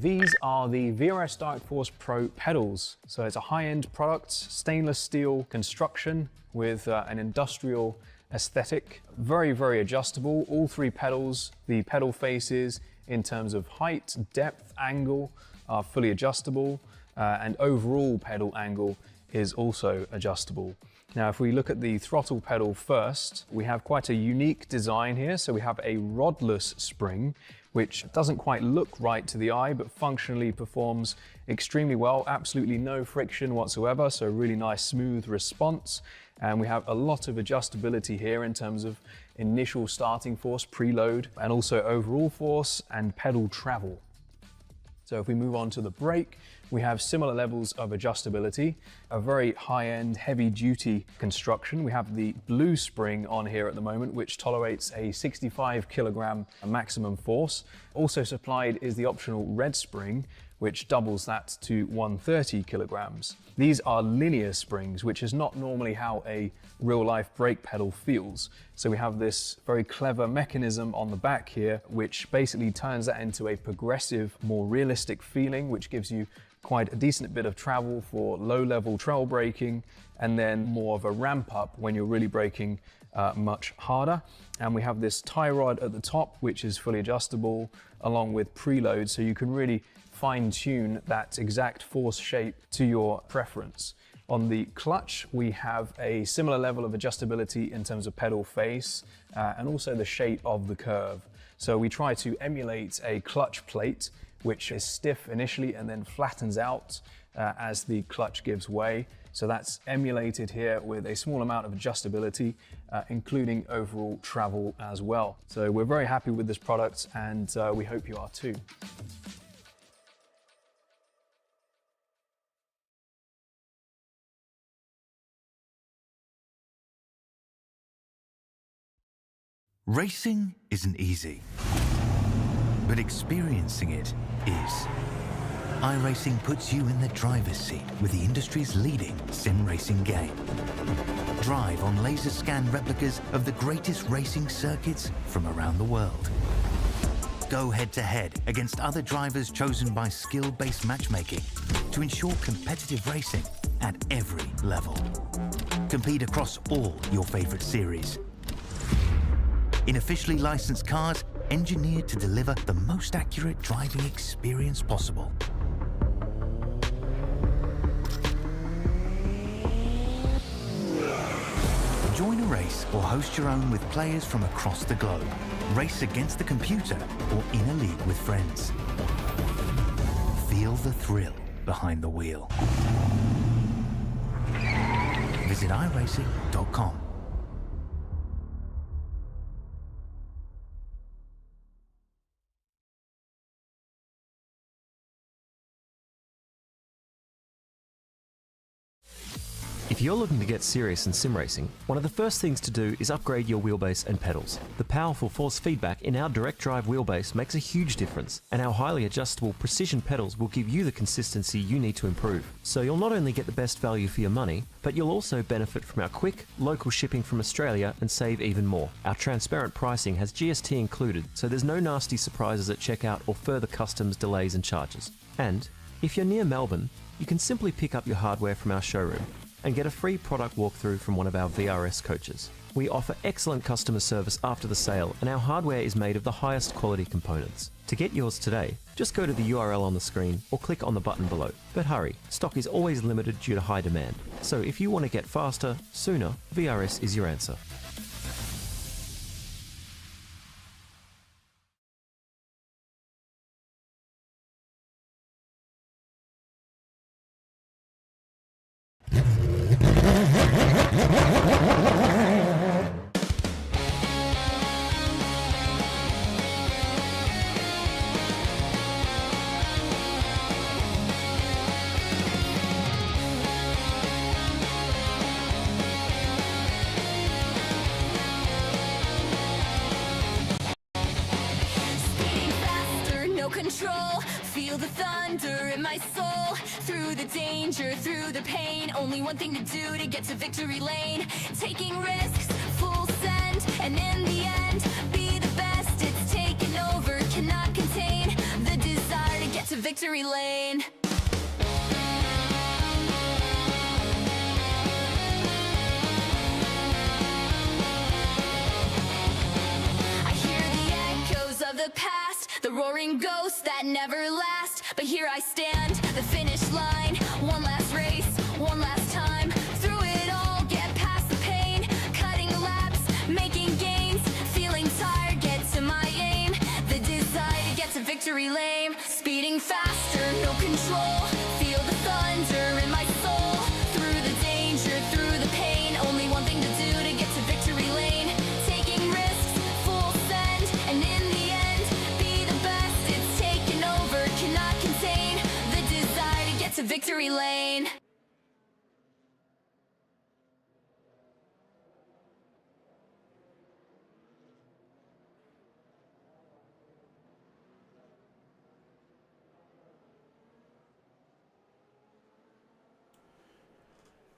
These are the VRS Dark Force Pro pedals. So it's a high-end product, stainless steel construction with an industrial aesthetic. Very, very adjustable. All three pedals, the pedal faces in terms of height, depth, angle are fully adjustable, and overall pedal angle is also adjustable. Now, if we look at the throttle pedal first, we have quite a unique design here. So we have a rodless spring, which doesn't quite look right to the eye, but functionally performs extremely well. Absolutely no friction whatsoever, so really nice smooth response. And we have a lot of adjustability here in terms of initial starting force, preload, and also overall force and pedal travel. So if we move on to the brake, we have similar levels of adjustability, a very high-end, heavy-duty construction. We have the blue spring on here at the moment, which tolerates a 65 kilogram maximum force. Also supplied is the optional red spring, which doubles that to 130 kilograms. These are linear springs, which is not normally how a real-life brake pedal feels. So we have this very clever mechanism on the back here, which basically turns that into a progressive, more realistic feeling, which gives you quite a decent bit of travel for low-level trail braking, and then more of a ramp up when you're really braking much harder. And we have this tie rod at the top, which is fully adjustable, along with preload, so you can really fine-tune that exact force shape to your preference. On the clutch, we have a similar level of adjustability in terms of pedal face and also the shape of the curve. So we try to emulate a clutch plate, which is stiff initially and then flattens out as the clutch gives way. So that's emulated here with a small amount of adjustability, including overall travel as well. So we're very happy with this product, and we hope you are too. Racing isn't easy, but experiencing it is. iRacing puts you in the driver's seat with the industry's leading sim racing game. Drive on laser scan replicas of the greatest racing circuits from around the world. Go head-to-head against other drivers chosen by skill-based matchmaking to ensure competitive racing at every level. Compete across all your favorite series. In officially licensed cars, engineered to deliver the most accurate driving experience possible. Join a race or host your own with players from across the globe. Race against the computer or in a league with friends. Feel the thrill behind the wheel. Visit IRacing.com. If you're looking to get serious in sim racing, one of the first things to do is upgrade your wheelbase and pedals. The powerful force feedback in our direct drive wheelbase makes a huge difference, and our highly adjustable precision pedals will give you the consistency you need to improve. So you'll not only get the best value for your money, but you'll also benefit from our quick, local shipping from Australia and save even more. Our transparent pricing has GST included, so there's no nasty surprises at checkout or further customs delays and charges. And if you're near Melbourne, you can simply pick up your hardware from our showroom and get a free product walkthrough from one of our VRS coaches. We offer excellent customer service after the sale, and our hardware is made of the highest quality components. To get yours today, just go to the URL on the screen or click on the button below. But hurry, stock is always limited due to high demand. So if you want to get faster, sooner, VRS is your answer. Control, feel the thunder in my soul. Through the danger, through the pain, only one thing to do to get to victory lane. Taking risks, full send, and in the end, be the best. It's taken over, cannot contain the desire to get to victory. victory lane. I hear the echoes of the past, the roaring ghosts that never last. But here I stand, the finish line, one last race, one last time. Through it all, get past the pain, cutting laps, making gains, feeling tired, get to my aim. The desire to get to victory lane, speeding faster, no control. Feel the thunder in my soul. Through the danger, through the pain, only one thing to do to get to victory lane. Taking risks, full send, and in the end, be the best. It's taken over, cannot contain the desire to get to victory lane.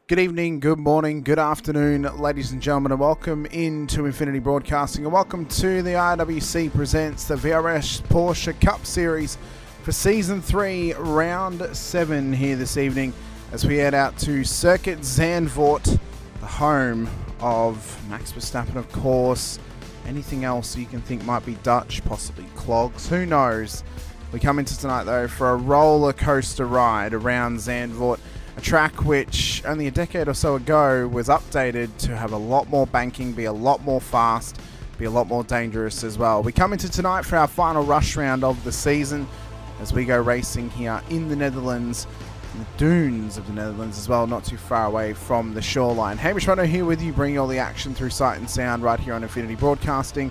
Good evening, good morning, good afternoon, ladies and gentlemen, and welcome into Infinity Broadcasting, and welcome to the IRWC presents the VRS Porsche Cup Series for Season 3, Round 7 here this evening as we head out to Circuit Zandvoort, the home of Max Verstappen, of course. Anything else you can think might be Dutch, possibly clogs, who knows. We come into tonight, though, for a roller coaster ride around Zandvoort. A track which only a decade or so ago was updated to have a lot more banking, be a lot more fast, be a lot more dangerous as well. We come into tonight for our final rush round of the season as we go racing here in the Netherlands, in the dunes of the Netherlands as well, not too far away from the shoreline. Hamish Munro here with you, bringing all the action through sight and sound right here on Infinity Broadcasting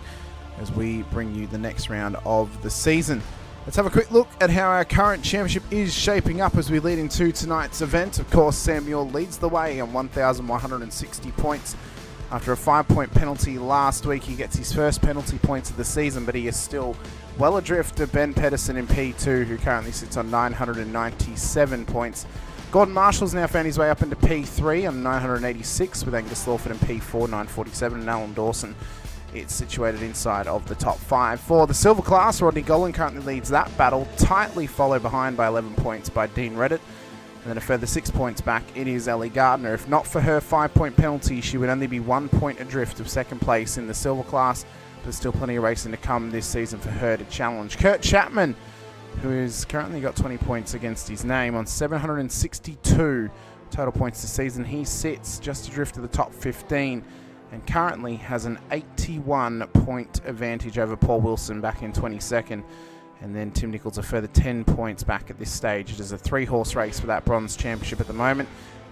as we bring you the next round of the season. Let's have a quick look at how our current championship is shaping up as we lead into tonight's event. Of course, Samuel leads the way on 1,160 points. After a 5-point penalty last week, he gets his first penalty points of the season, but he is still well adrift of Ben Pedersen in P2, who currently sits on 997 points. Gordon Marshall's now found his way up into P3 on 986, with Angus Lawford in P4, 947, and Alan Dawson. It's situated inside of the top 5. For the silver class, Rodney Gollan currently leads that battle, tightly followed behind by 11 points by Dean Reddit. And then a further 6 points back, it is Ellie Gardner. If not for her 5-point penalty, she would only be 1 point adrift of second place in the silver class. But there's still plenty of racing to come this season for her to challenge. Kurt Chapman, who has currently got 20 points against his name on 762 total points this season. He sits just adrift of the top 15. And currently has an 81-point advantage over Paul Wilson back in 22nd. And then Tim Nichols a further 10 points back at this stage. It is a 3-horse race for that bronze championship at the moment.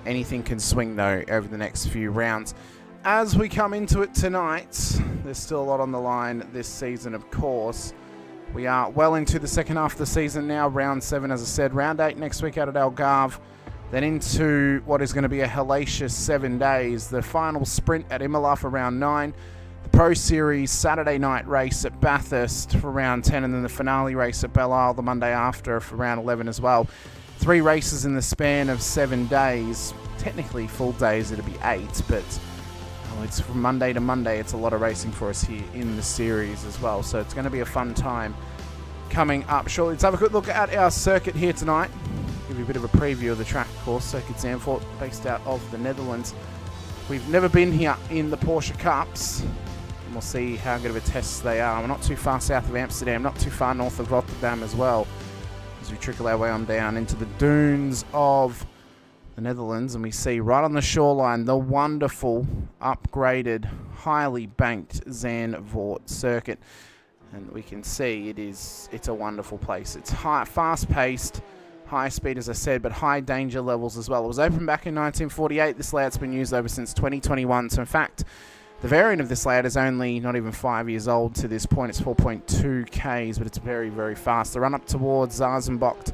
Anything can swing, though, over the next few rounds. As we come into it tonight, there's still a lot on the line this season, of course. We are well into the second half of the season now. Round 7, as I said. Round 8 next week out at Algarve. Then into what is going to be a hellacious 7 days. The final sprint at Imola for round 9. The Pro Series Saturday night race at Bathurst for round 10. And then the finale race at Belle Isle the Monday after for round 11 as well. 3 races in the span of 7 days. Technically full days, it'll be 8. But it's from Monday to Monday. It's a lot of racing for us here in the series as well. So it's going to be a fun time coming up shortly. Let's have a quick look at our circuit here tonight. Give you a bit of a preview of the track, of course. Circuit Zandvoort, based out of the Netherlands. We've never been here in the Porsche Cups, and we'll see how good of a test they are. We're not too far south of Amsterdam, not too far north of Rotterdam as well, as we trickle our way on down into the dunes of the Netherlands, and we see right on the shoreline the wonderful, upgraded, highly banked Zandvoort circuit. And we can see it's a wonderful place. It's fast-paced, high speed, as I said, but high danger levels as well. It was opened back in 1948. This layout's been used over since 2021. So, in fact, the variant of this layout is only not even 5 years old to this point. It's 4.2 Ks, but it's very, very fast. The run up towards Zazenbocht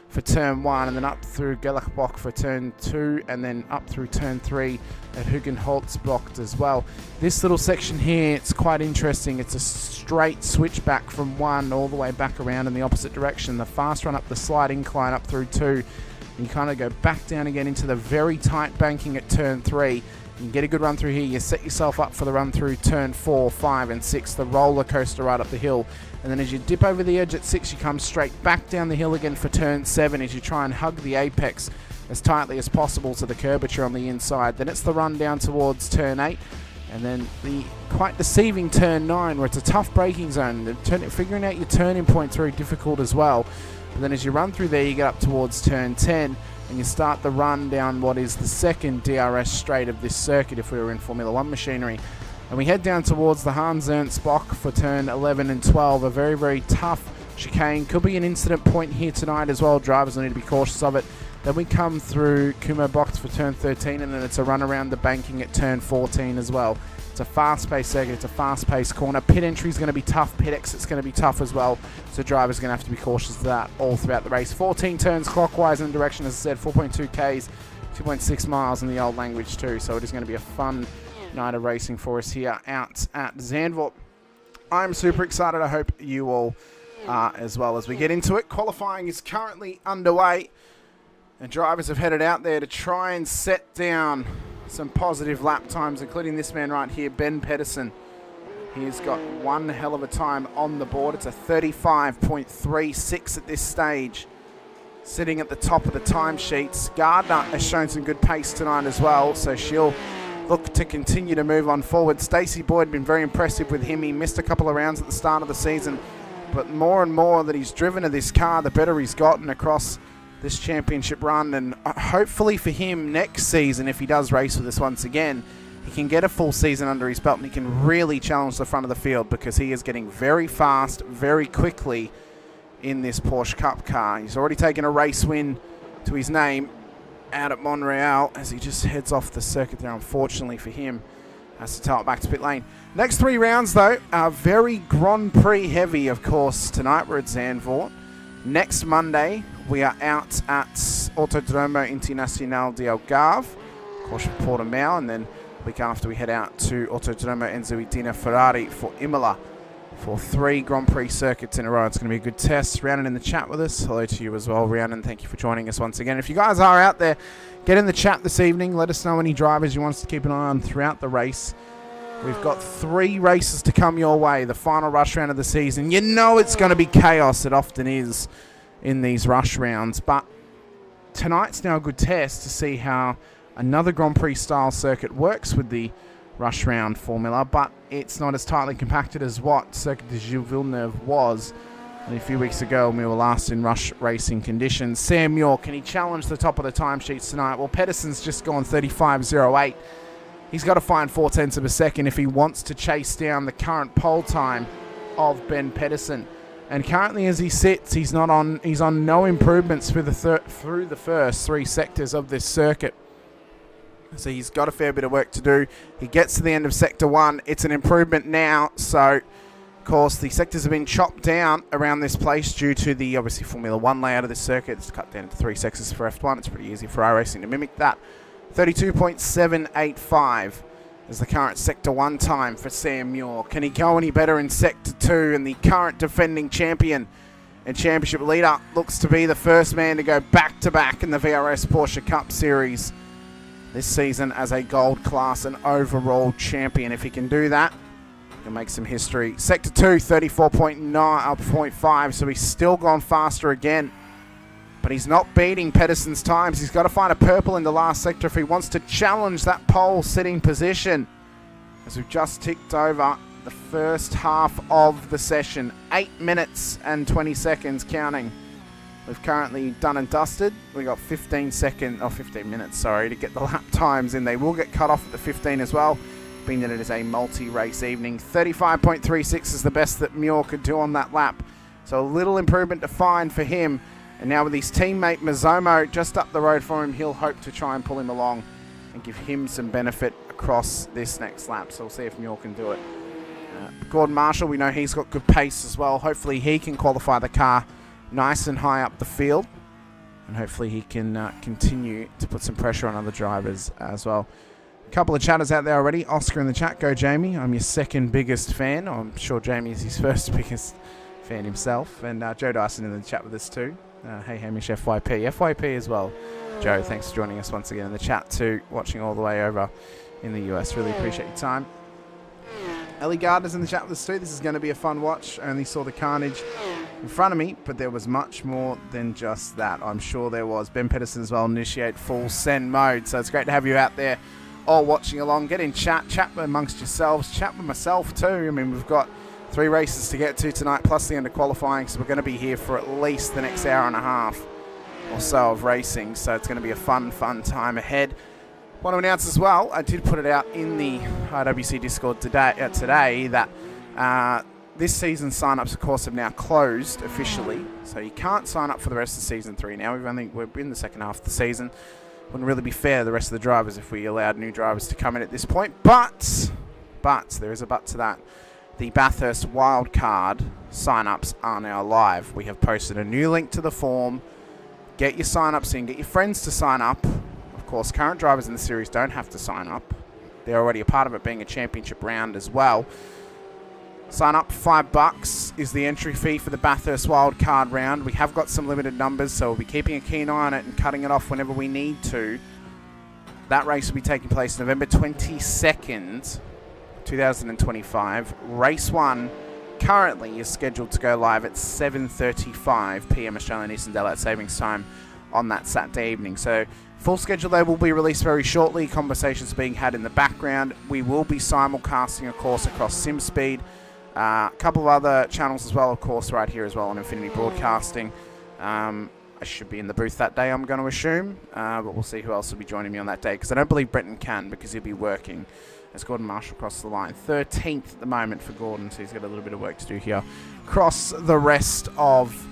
for turn 1, and then up through Gelachbocht for turn 2, and then up through turn 3 at Hugenholzbocht as well. This little section here, it's quite interesting. It's a straight switchback from 1 all the way back around in the opposite direction. The fast run up the slight incline up through 2, and you kind of go back down again into the very tight banking at turn 3, You can get a good run through here. You set yourself up for the run through turn 4, 5 and 6, the roller coaster right up the hill. And then as you dip over the edge at 6, you come straight back down the hill again for turn 7 as you try and hug the apex as tightly as possible to the curvature on the inside. Then it's the run down towards turn 8. And then the quite deceiving turn 9 where it's a tough braking zone. Figuring out your turning point's very difficult as well. But then as you run through there, you get up towards turn 10. And you start the run down what is the second DRS straight of this circuit if we were in Formula 1 machinery. And we head down towards the Hans Ernst Bock for turn 11 and 12. A very, very tough chicane. Could be an incident point here tonight as well. Drivers will need to be cautious of it. Then we come through Kumo Box for turn 13, and then it's a run around the banking at turn 14 as well. It's a fast-paced circuit. It's a fast-paced corner. Pit entry is going to be tough. Pit exit's going to be tough as well. So drivers are going to have to be cautious of that all throughout the race. 14 turns clockwise in the direction, as I said, 4.2 Ks, 2.6 miles in the old language too. So it is going to be a fun night of racing for us here out at Zandvoort. I'm super excited. I hope you all are as well as we get into it. Qualifying is currently underway, and drivers have headed out there to try and set down some positive lap times, including this man right here, Ben Pedersen. He's got one hell of a time on the board. It's a 35.36 at this stage, sitting at the top of the timesheets. Gardner has shown some good pace tonight as well, so she'll look to continue to move on forward. Stacey Boyd been very impressive with him. He missed a couple of rounds at the start of the season, but more and more that he's driven to this car, the better he's gotten across this championship run. And hopefully for him next season, if he does race with us once again, he can get a full season under his belt and he can really challenge the front of the field, because he is getting very fast, very quickly in this Porsche Cup car. He's already taken a race win to his name out at Montreal as he just heads off the circuit there. Unfortunately for him, has to tail it back to pit lane. Next 3 rounds though are very Grand Prix heavy. Of course, tonight we're at Zandvoort. Next Monday we are out at Autodromo Internacional de Algarve, of course, for Portimao, and then the week after we head out to Autodromo Enzo Edina Ferrari for Imola for 3 Grand Prix circuits in a row. It's going to be a good test. Rhiannon in the chat with us. Hello to you as well, Rhiannon. Thank you for joining us once again. If you guys are out there, get in the chat this evening. Let us know any drivers you want us to keep an eye on throughout the race. We've got 3 races to come your way. The final rush round of the season. You know it's going to be chaos. It often is in these rush rounds. But tonight's now a good test to see how another Grand Prix style circuit works with the rush round formula, but it's not as tightly compacted as what Circuit de Gilles Villeneuve was a few weeks ago when we were last in rush racing conditions. Sam Muir, can he challenge the top of the timesheets tonight? Well, Pedersen's just gone 35.08. He's got to find 0.4 of a second if he wants to chase down the current pole time of Ben Pedersen. And currently, as he sits, he's on no improvements through the first 3 sectors of this circuit. So he's got a fair bit of work to do. He gets to the end of Sector 1. It's an improvement now. So, of course, the sectors have been chopped down around this place due to the, obviously, Formula 1 layout of the circuit. It's cut down to 3 sectors for F1. It's pretty easy for iRacing to mimic that. 32.785 is the current Sector 1 time for Sam Muir. Can he go any better in Sector 2? And the current defending champion and championship leader looks to be the first man to go back-to-back in the VRS Porsche Cup Series this season as a gold class and overall champion. If he can do that, he'll make some history. Sector 2, 34.5, so he's still gone faster again. But he's not beating Pedersen's times. He's got to find a purple in the last sector if he wants to challenge that pole sitting position. As we've just ticked over the first half of the session. 8 minutes and 20 seconds counting. We've currently done and dusted. We've got 15 minutes, to get the lap times in. They will get cut off at the 15 as well, being that it is a multi-race evening. 35.36 is the best that Muir could do on that lap. So a little improvement to find for him. And now with his teammate Mazzomo just up the road for him, he'll hope to try and pull him along and give him some benefit across this next lap. So we'll see if Muir can do it. Gordon Marshall, we know he's got good pace as well. Hopefully he can qualify the car nice and high up the field, and hopefully he can continue to put some pressure on other drivers as well. A couple of chatters out there already. Oscar in the chat, go Jamie. I'm your second biggest fan. I'm sure Jamie is his first biggest fan himself. And Joe Dyson in the chat with us too. Hey Hamish, FYP as well. Joe, thanks for joining us once again in the chat too, watching all the way over in the US. Really appreciate your time. Ellie Gardner's in the chat with us too. This is going to be a fun watch. I only saw the carnage in front of me, but there was much more than just that. I'm sure there was. Ben Pedersen as well, initiate full send mode. So it's great to have you out there all watching along. Get in chat amongst yourselves, chat with myself too. I mean, we've got 3 races to get to tonight, plus the end of qualifying, so we're going to be here for at least the next hour and a half or so of racing. So it's going to be a fun time ahead. Want to announce as well, I did put it out in the IRWC Discord today that this season's sign-ups, of course, have now closed officially. So you can't sign up for the rest of Season 3 now. We're in the second half of the season. Wouldn't really be fair to the rest of the drivers if we allowed new drivers to come in at this point. But there is a but to that. The Bathurst wildcard sign-ups are now live. We have posted a new link to the form. Get your sign-ups in. Get your friends to sign up. Of course, current drivers in the series don't have to sign up. They're already a part of it being a championship round as well. Sign up, $5 is the entry fee for the Bathurst wildcard round. We have got some limited numbers, so we'll be keeping a keen eye on it and cutting it off whenever we need to. That race will be taking place November 22nd, 2025. Race 1 currently is scheduled to go live at 7:35 p.m. Australian Eastern Daylight Savings Time on that Saturday evening. So full schedule there will be released very shortly. Conversations being had in the background. We will be simulcasting, of course, across SimSpeed. A couple of other channels as well, of course, right here as well on Infinity Broadcasting. I should be in the booth that day, I'm going to assume. But we'll see who else will be joining me on that day, because I don't believe Brenton can, because he'll be working as Gordon Marshall across the line. 13th at the moment for Gordon, so he's got a little bit of work to do here. Across the rest of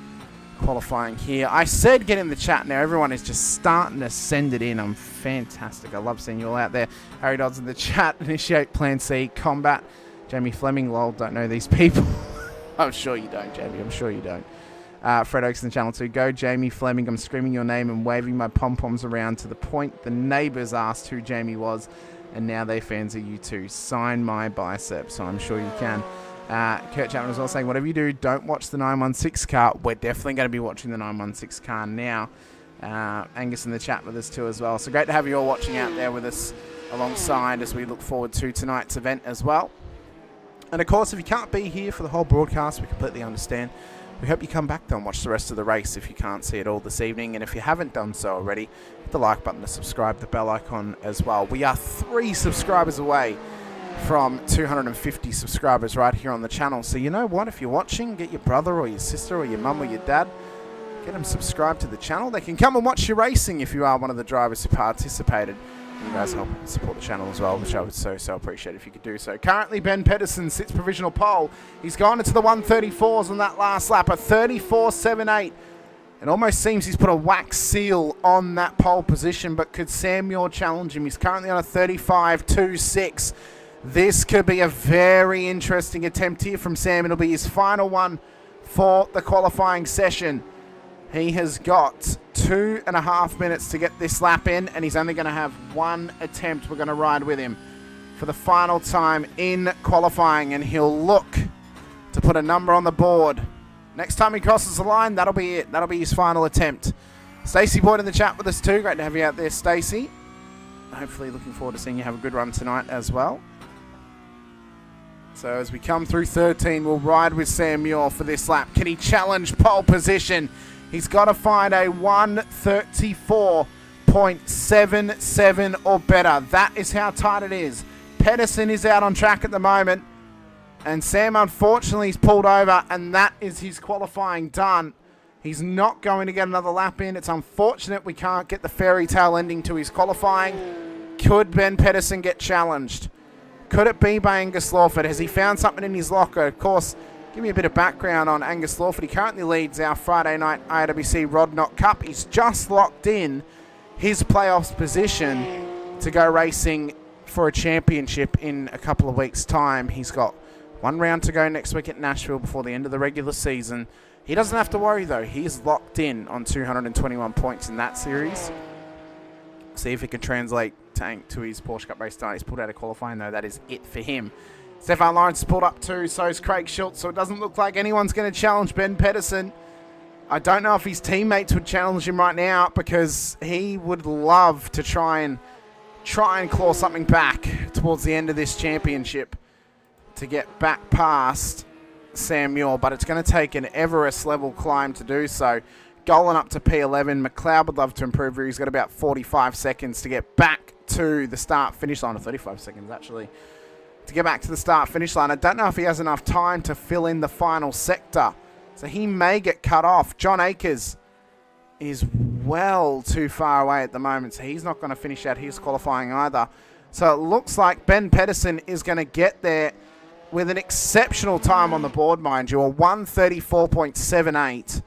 qualifying here. I said get in the chat now. Everyone is just starting to send it in. I'm fantastic. I love seeing you all out there. Harry Dodds in the chat. Initiate Plan C. Combat. Jamie Fleming. Lol, don't know these people. I'm sure you don't, Jamie. I'm sure you don't. Fred Oaks in the channel 2. Go Jamie Fleming. I'm screaming your name and waving my pom-poms around to the point the neighbours asked who Jamie was, and now they fans of you too. Sign my biceps. So I'm sure you can. Kurt Chapman as well saying, whatever you do, don't watch the 916 car. We're definitely going to be watching the 916 car now. Angus in the chat with us too as well. So great to have you all watching out there with us alongside as we look forward to tonight's event as well. And of course, if you can't be here for the whole broadcast, we completely understand. We hope you come back though and watch the rest of the race if you can't see it all this evening. And if you haven't done so already, hit the like button to subscribe, the bell icon as well. We are 3 subscribers away from 250 subscribers right here on the channel. So you know what, if you're watching, get your brother or your sister or your mum or your dad, get them subscribed to the channel. They can come and watch your racing if you are one of the drivers who participated. You guys help support the channel as well, which I would so appreciate if you could do so. Currently, Ben Pedersen sits provisional pole. He's gone into the 134s on that last lap, a 34.78. It almost seems he's put a wax seal on that pole position, but could Sam Muir challenge him? He's currently on a 35.26. This could be a very interesting attempt here from Sam. It'll be his final one for the qualifying session. He has got 2.5 minutes to get this lap in, and he's only going to have one attempt. We're going to ride with him for the final time in qualifying, and he'll look to put a number on the board. Next time he crosses the line, that'll be it. That'll be his final attempt. Stacey Boyd in the chat with us too. Great to have you out there, Stacey. Hopefully looking forward to seeing you have a good run tonight as well. So as we come through 13, we'll ride with Sam Muir for this lap. Can he challenge pole position? He's got to find a 1:34.77 or better. That is how tight it is. Pedersen is out on track at the moment. And Sam, unfortunately, is pulled over, and that is his qualifying done. He's not going to get another lap in. It's unfortunate we can't get the fairy tale ending to his qualifying. Could Ben Pedersen get challenged? Could it be by Angus Lawford? Has he found something in his locker? Of course, give me a bit of background on Angus Lawford. He currently leads our Friday night IRWC Rod Knott Cup. He's just locked in his playoffs position to go racing for a championship in a couple of weeks' time. He's got one round to go next week at Nashville before the end of the regular season. He doesn't have to worry, though. He's locked in on 221 points in that series. See if it can translate to his Porsche Cup race tonight. He's pulled out of qualifying, though. That is it for him. Stefan Lawrence is pulled up too, so is Craig Schultz, so it doesn't look like anyone's going to challenge Ben Pedersen. I don't know if his teammates would challenge him right now, because he would love to try and try and claw something back towards the end of this championship to get back past Sam Muir, but it's going to take an Everest-level climb to do so. Golan up to P11. McLeod would love to improve here. He's got about 45 seconds to get back to the start-finish line, or 35 seconds, actually, to get back to the start-finish line. I don't know if he has enough time to fill in the final sector, so he may get cut off. John Akers is well too far away at the moment, so he's not going to finish out his qualifying either. So it looks like Ben Pedersen is going to get there with an exceptional time on the board, mind you. A 1:34.78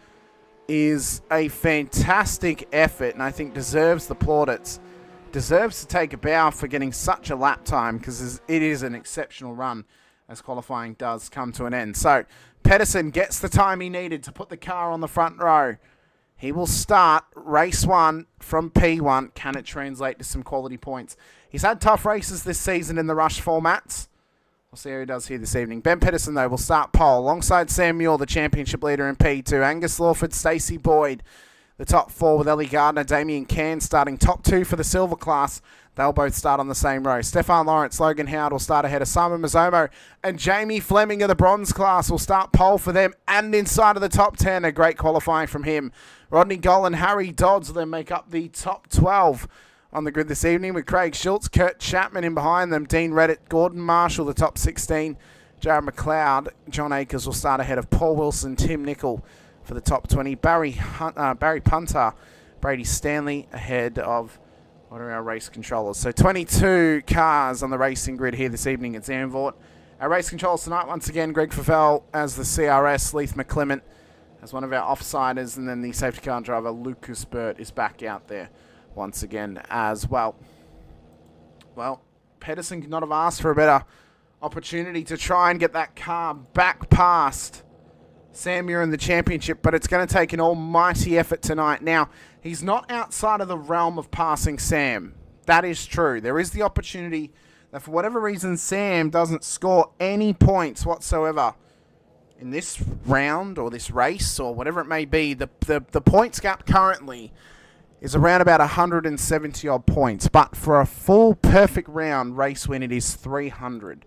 is a fantastic effort, and I think deserves the plaudits. Deserves to take a bow for getting such a lap time, because it is an exceptional run as qualifying does come to an end. So Pedersen gets the time he needed to put the car on the front row. He will start race 1 from P1. Can it translate to some quality points? He's had tough races this season in the rush formats. We'll see how he does here this evening. Ben Pedersen, though, will start pole alongside Sam Muir, the championship leader in P2. Angus Lawford, Stacey Boyd, the top 4 with Ellie Gardner, Damien Cairn starting top 2 for the silver class. They'll both start on the same row. Stefan Lawrence, Logan Howard will start ahead of Simon Mazzomo, and Jamie Fleming of the bronze class will start pole for them and inside of the top 10. A great qualifying from him. Rodney Golan, Harry Dodds will then make up the top 12 on the grid this evening, with Craig Schultz, Kurt Chapman in behind them, Dean Reddit, Gordon Marshall, the top 16, Jared McLeod, John Akers will start ahead of Paul Wilson, Tim Nicol for the top 20, Barry Punter, Brady Stanley ahead of what are our race controllers. So 22 cars on the racing grid here this evening at Zandvoort. Our race controllers tonight, once again, Greg Favell as the CRS, Leith McClement as one of our offsiders, and then the safety car driver Lucas Burt is back out there once again as well. Well, Pedersen could not have asked for a better opportunity to try and get that car back past Sam Muir in the championship, but it's going to take an almighty effort tonight. Now, he's not outside of the realm of passing Sam. That is true. There is the opportunity that for whatever reason Sam doesn't score any points whatsoever in this round or this race or whatever it may be. The points gap currently is around about 170 odd points, but for a full perfect round race win, it is 300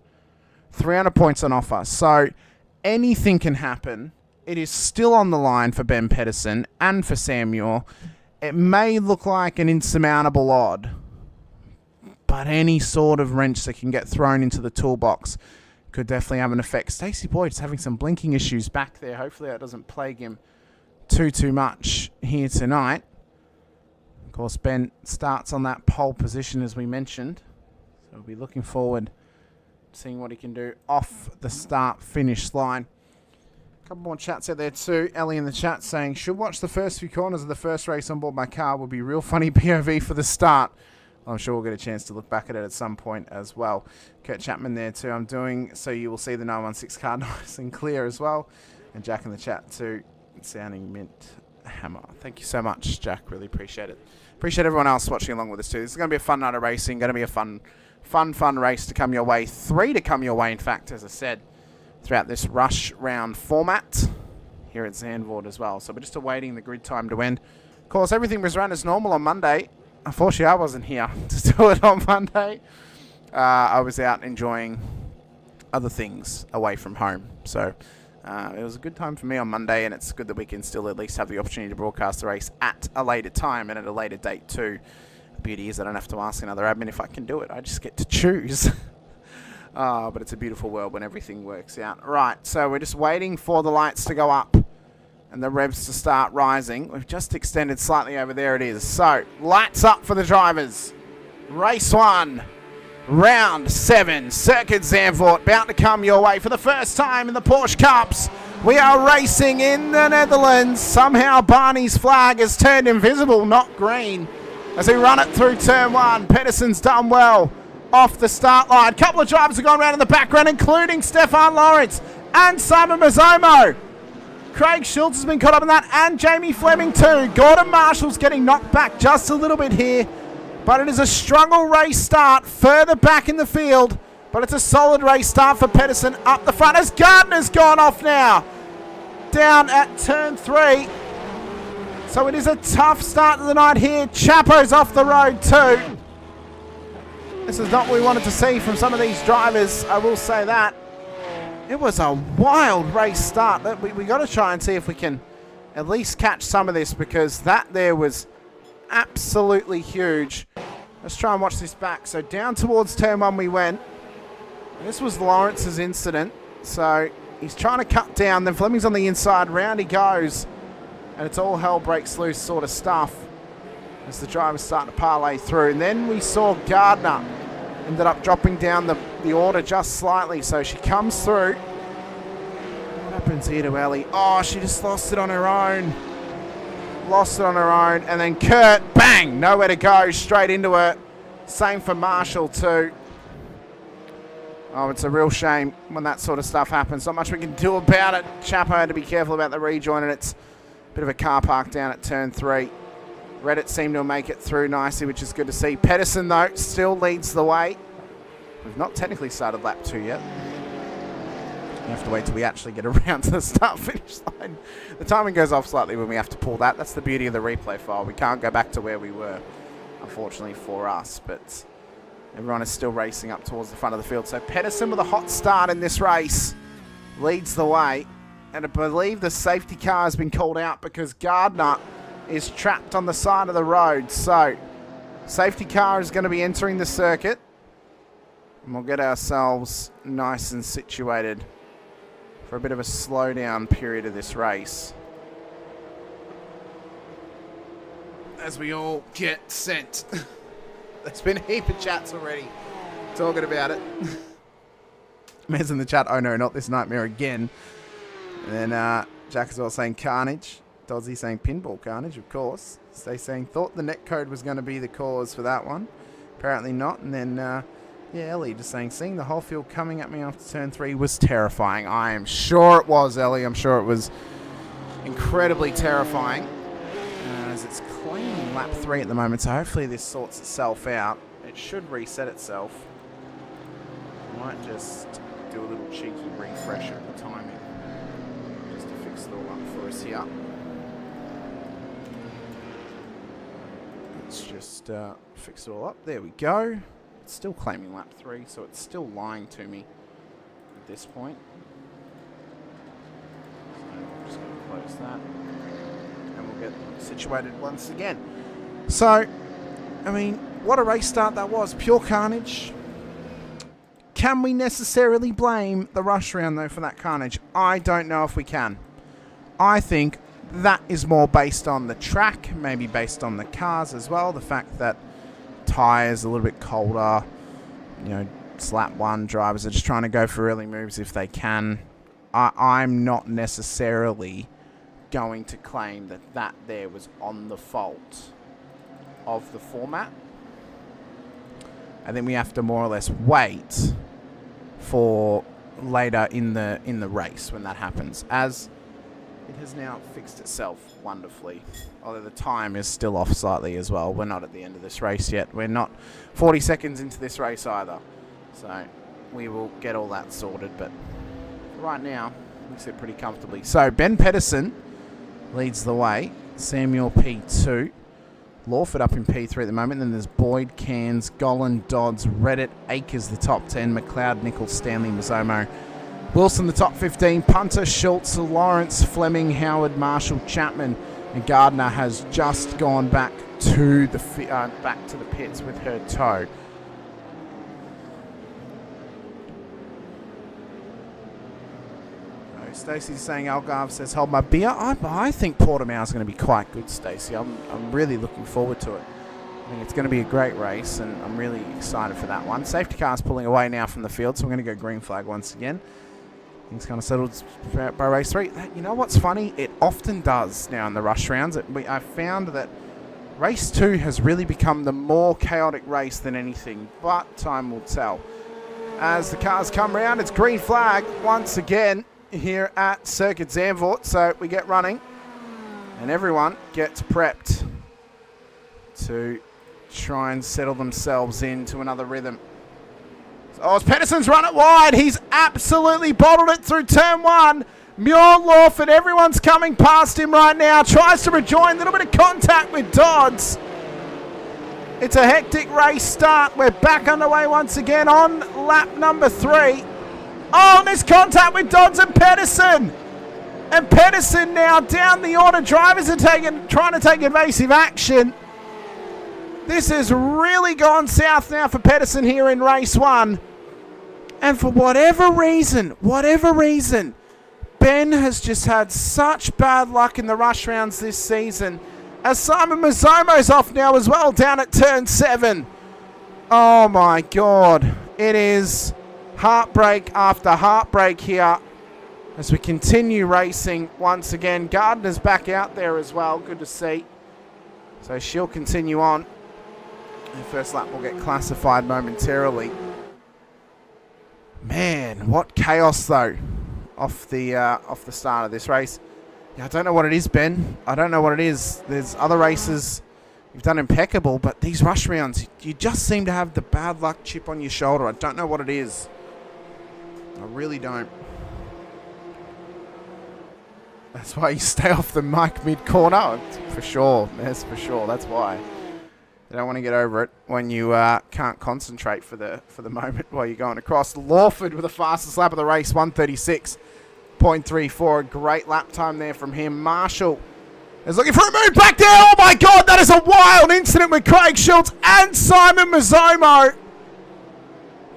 points on offer. So anything can happen. It is still on the line for Ben Pedersen and for Sam Muir. It may look like an insurmountable odd, but any sort of wrench that can get thrown into the toolbox could definitely have an effect. Stacey Boyd is having some blinking issues back there. Hopefully that doesn't plague him too much here tonight. Of course, Ben starts on that pole position, as we mentioned. So we'll be looking forward to seeing what he can do off the start-finish line. A couple more chats out there too. Ellie in the chat saying, should watch the first few corners of the first race on board my car. Would be real funny POV for the start. I'm sure we'll get a chance to look back at it at some point as well. Kurt Chapman there too. I'm doing so you will see the 916 car nice and clear as well. And Jack in the chat too. Sounding mint hammer. Thank you so much, Jack. Really appreciate it. Appreciate everyone else watching along with us too. This is going to be a fun night of racing. Going to be a fun race to come your way. 3 to come your way, in fact, as I said, throughout this rush round format here at Zandvoort as well. So we're just awaiting the grid time to end. Of course, everything was run as normal on Monday. Unfortunately, I wasn't here to do it on Monday. I was out enjoying other things away from home. So it was a good time for me on Monday, and it's good that we can still at least have the opportunity to broadcast the race at a later time and at a later date too. The beauty is I don't have to ask another admin if I can do it. I just get to choose. But it's a beautiful world when everything works out. Right, so we're just waiting for the lights to go up and the revs to start rising. We've just extended slightly over there. It is. So, lights up for the drivers. Race 1, round 7, Circuit Zandvoort, about to come your way for the first time in the Porsche Cups. We are racing in the Netherlands. Somehow Barney's flag has turned invisible, not green, as we run it through turn 1. Pedersen's done well off the start line. A couple of drivers have gone around in the background, including Stefan Lawrence and Simon Mazzomo. Craig Schultz has been caught up in that, and Jamie Fleming too. Gordon Marshall's getting knocked back just a little bit here, but it is a struggle race start further back in the field, but it's a solid race start for Pedersen up the front as Gardner's gone off now down at turn 3. So it is a tough start to the night here. Chapo's off the road too. This is not what we wanted to see from some of these drivers, I will say that. It was a wild race start. We got to try and see if we can at least catch some of this, because that there was absolutely huge. Let's try and watch this back. So down towards turn 1 we went. This was Lawrence's incident. So he's trying to cut down. Then Fleming's on the inside. Round he goes. And it's all hell breaks loose sort of stuff as the driver's starting to parlay through. And then we saw Gardner ended up dropping down the order just slightly. So she comes through. What happens here to Ellie? Oh, she just lost it on her own. Lost it on her own. And then Kurt, bang, nowhere to go, straight into her. Same for Marshall too. Oh, it's a real shame when that sort of stuff happens. Not much we can do about it. Chapo had to be careful about the rejoin, and it's a bit of a car park down at turn 3. Reddit seemed to make it through nicely, which is good to see. Pedersen, though, still leads the way. We've not technically started lap 2 yet. We have to wait till we actually get around to the start-finish line. The timing goes off slightly when we have to pull that. That's the beauty of the replay file. We can't go back to where we were, unfortunately for us, but everyone is still racing up towards the front of the field. So Pedersen with a hot start in this race leads the way. And I believe the safety car has been called out because Gardner is trapped on the side of the road. So safety car is going to be entering the circuit. And we'll get ourselves nice and situated for a bit of a slowdown period of this race, as we all get sent. There's been a heap of chats already talking about it. Mez in the chat, oh no, not this nightmare again. And then Jack is all saying Carnage. Dodzy saying Pinball Carnage, of course. Stay saying, thought the netcode was going to be the cause for that one. Apparently not. And then, yeah, Ellie just saying, seeing the whole field coming at me after turn 3 was terrifying. I am sure it was, Ellie. I'm sure it was incredibly terrifying. As it's cleaning lap 3 at the moment, so hopefully this sorts itself out. It should reset itself. I might just do a little cheeky refresh of the timing, just to fix it all up for us here. Let's just fix it all up. There we go. It's still claiming lap 3, so it's still lying to me at this point. So I'm just going to close that. And we'll get situated once again. So, I mean, what a race start that was. Pure carnage. Can we necessarily blame the rush round, though, for that carnage? I don't know if we can. I think that is more based on the track, maybe based on the cars as well. The fact that tyres a little bit colder, you know, lap 1 drivers are just trying to go for early moves if they can. I'm not necessarily going to claim that there was on the fault of the format. I think we have to more or less wait for later in the race when that happens, as it has now fixed itself wonderfully, although the time is still off slightly as well. We're not at the end of this race yet. We're not 40 seconds into this race either, so we will get all that sorted, but right now we sit pretty comfortably. So Ben Pedersen leads the way. Samuel P2. Lawford up in P3 at the moment. Then there's Boyd, Cairns, Golan, Dodds, Reddit, Akers the top 10, McLeod, Nichols, Stanley, Mazzomo, Wilson the top 15, Punter, Schultz, Lawrence, Fleming, Howard, Marshall, Chapman, and Gardner has just gone back to the pits with her toe. Stacey's saying Algarve says hold my beer. I think Portimao is going to be quite good, Stacey. I'm really looking forward to it. I think it's going to be a great race, and I'm really excited for that one. Safety car's pulling away now from the field, so we're going to go green flag once again. Things kind of settled by race 3. You know what's funny? It often does now in the rush rounds. I found that race 2 has really become the more chaotic race than anything, but time will tell. As the cars come round, it's green flag once again here at Circuit Zandvoort, so we get running and everyone gets prepped to try and settle themselves into another rhythm. Oh, as Pedersen's run it wide, he's absolutely bottled it through turn 1. Muir, Lawford, everyone's coming past him right now, tries to rejoin, a little bit of contact with Dodds. It's a hectic race start. We're back underway once again on lap number 3. Oh, there's contact with Dodds and Pedersen. And Pedersen now down the order. Drivers are trying to take evasive action. This has really gone south now for Pedersen here in race 1. And for whatever reason, Ben has just had such bad luck in the rush rounds this season. As Simon Mazzomo's off now as well, down at turn 7. Oh my God. It is heartbreak after heartbreak here as we continue racing once again. Gardner's back out there as well. Good to see. So she'll continue on. The first lap will get classified momentarily. Man, what chaos though off the start of this race. Yeah, I don't know what it is, Ben. I don't know what it is. There's other races you've done impeccable, but these rush rounds, you just seem to have the bad luck chip on your shoulder. I don't know what it is. I really don't. That's why you stay off the mic mid-corner. For sure. Yes, for sure. That's why. You don't want to get over it when you can't concentrate for the moment while you're going across. Lawford with the fastest lap of the race, 136.34. A great lap time there from him. Marshall is looking for a move back there. Oh my God, that is a wild incident with Craig Schultz and Simon Mazzomo.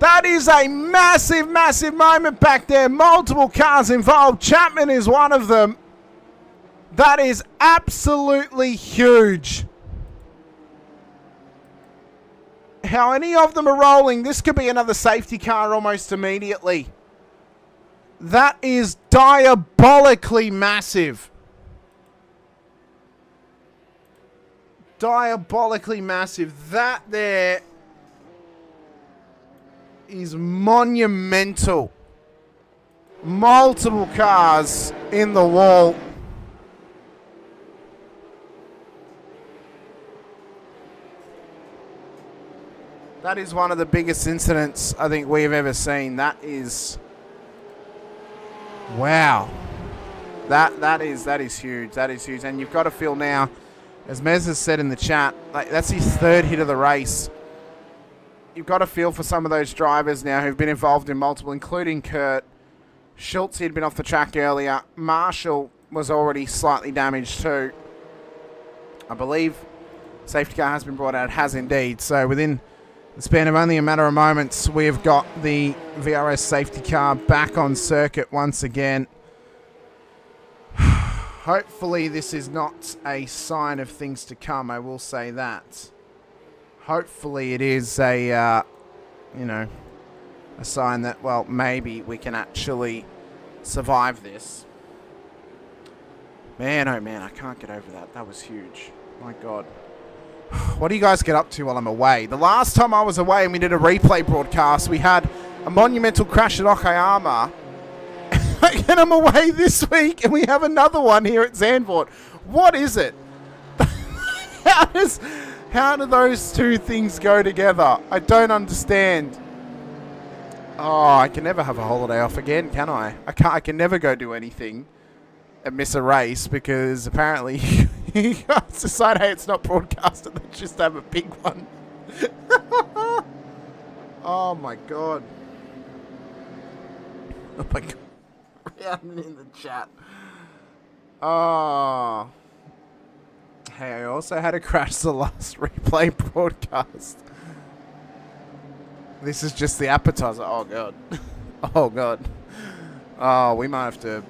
That is a massive, massive moment back there. Multiple cars involved. Chapman is one of them. That is absolutely huge. How any of them are rolling, this could be another safety car almost immediately. That is diabolically massive. Diabolically massive. That there is monumental. Multiple cars in the wall. That is one of the biggest incidents I think we've ever seen. That is, wow. That is huge. That is huge. And you've got to feel now, as Mez has said in the chat, like that's his 3rd hit of the race. You've got to feel for some of those drivers now who've been involved in multiple, including Kurt. Schultz had been off the track earlier. Marshall was already slightly damaged too. I believe safety car has been brought out. It has indeed. So within the span of only a matter of moments, we've got the VRS safety car back on circuit once again. Hopefully this is not a sign of things to come, I will say that. Hopefully it is a, you know, a sign that, well, maybe we can actually survive this. Man, oh man, I can't get over that. That was huge. My God. What do you guys get up to while I'm away? The last time I was away and we did a replay broadcast, we had a monumental crash at Okayama. And I'm away this week and we have another one here at Zandvoort. What is it? How do those two things go together? I don't understand. Oh, I can never have a holiday off again, can I? I can never go do anything and miss a race because apparently you guys decide, hey, it's not broadcasted, let's just have a big one. Oh my God. Oh my God. Round in the chat. Oh. Hey, I also had a crash the last replay broadcast. This is just the appetizer. Oh God. Oh God. Oh, we might have to.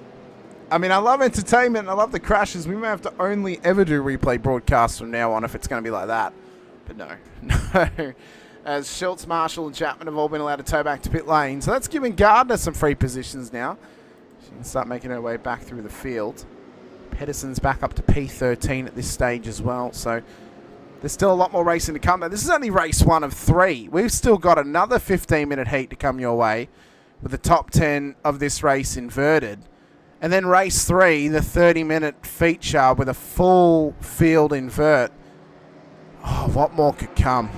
I mean, I love entertainment. I love the crashes. We may have to only ever do replay broadcasts from now on if it's going to be like that. But no. No. As Schultz, Marshall, and Chapman have all been allowed to tow back to pit lane. So that's giving Gardner some free positions now. She can start making her way back through the field. Pedersen's back up to P13 at this stage as well. So there's still a lot more racing to come. Now, this is only race 1 of 3. We've still got another 15-minute heat to come your way with the top 10 of this race inverted. And then race 3, the 30-minute feature with a full field invert. Oh, what more could come?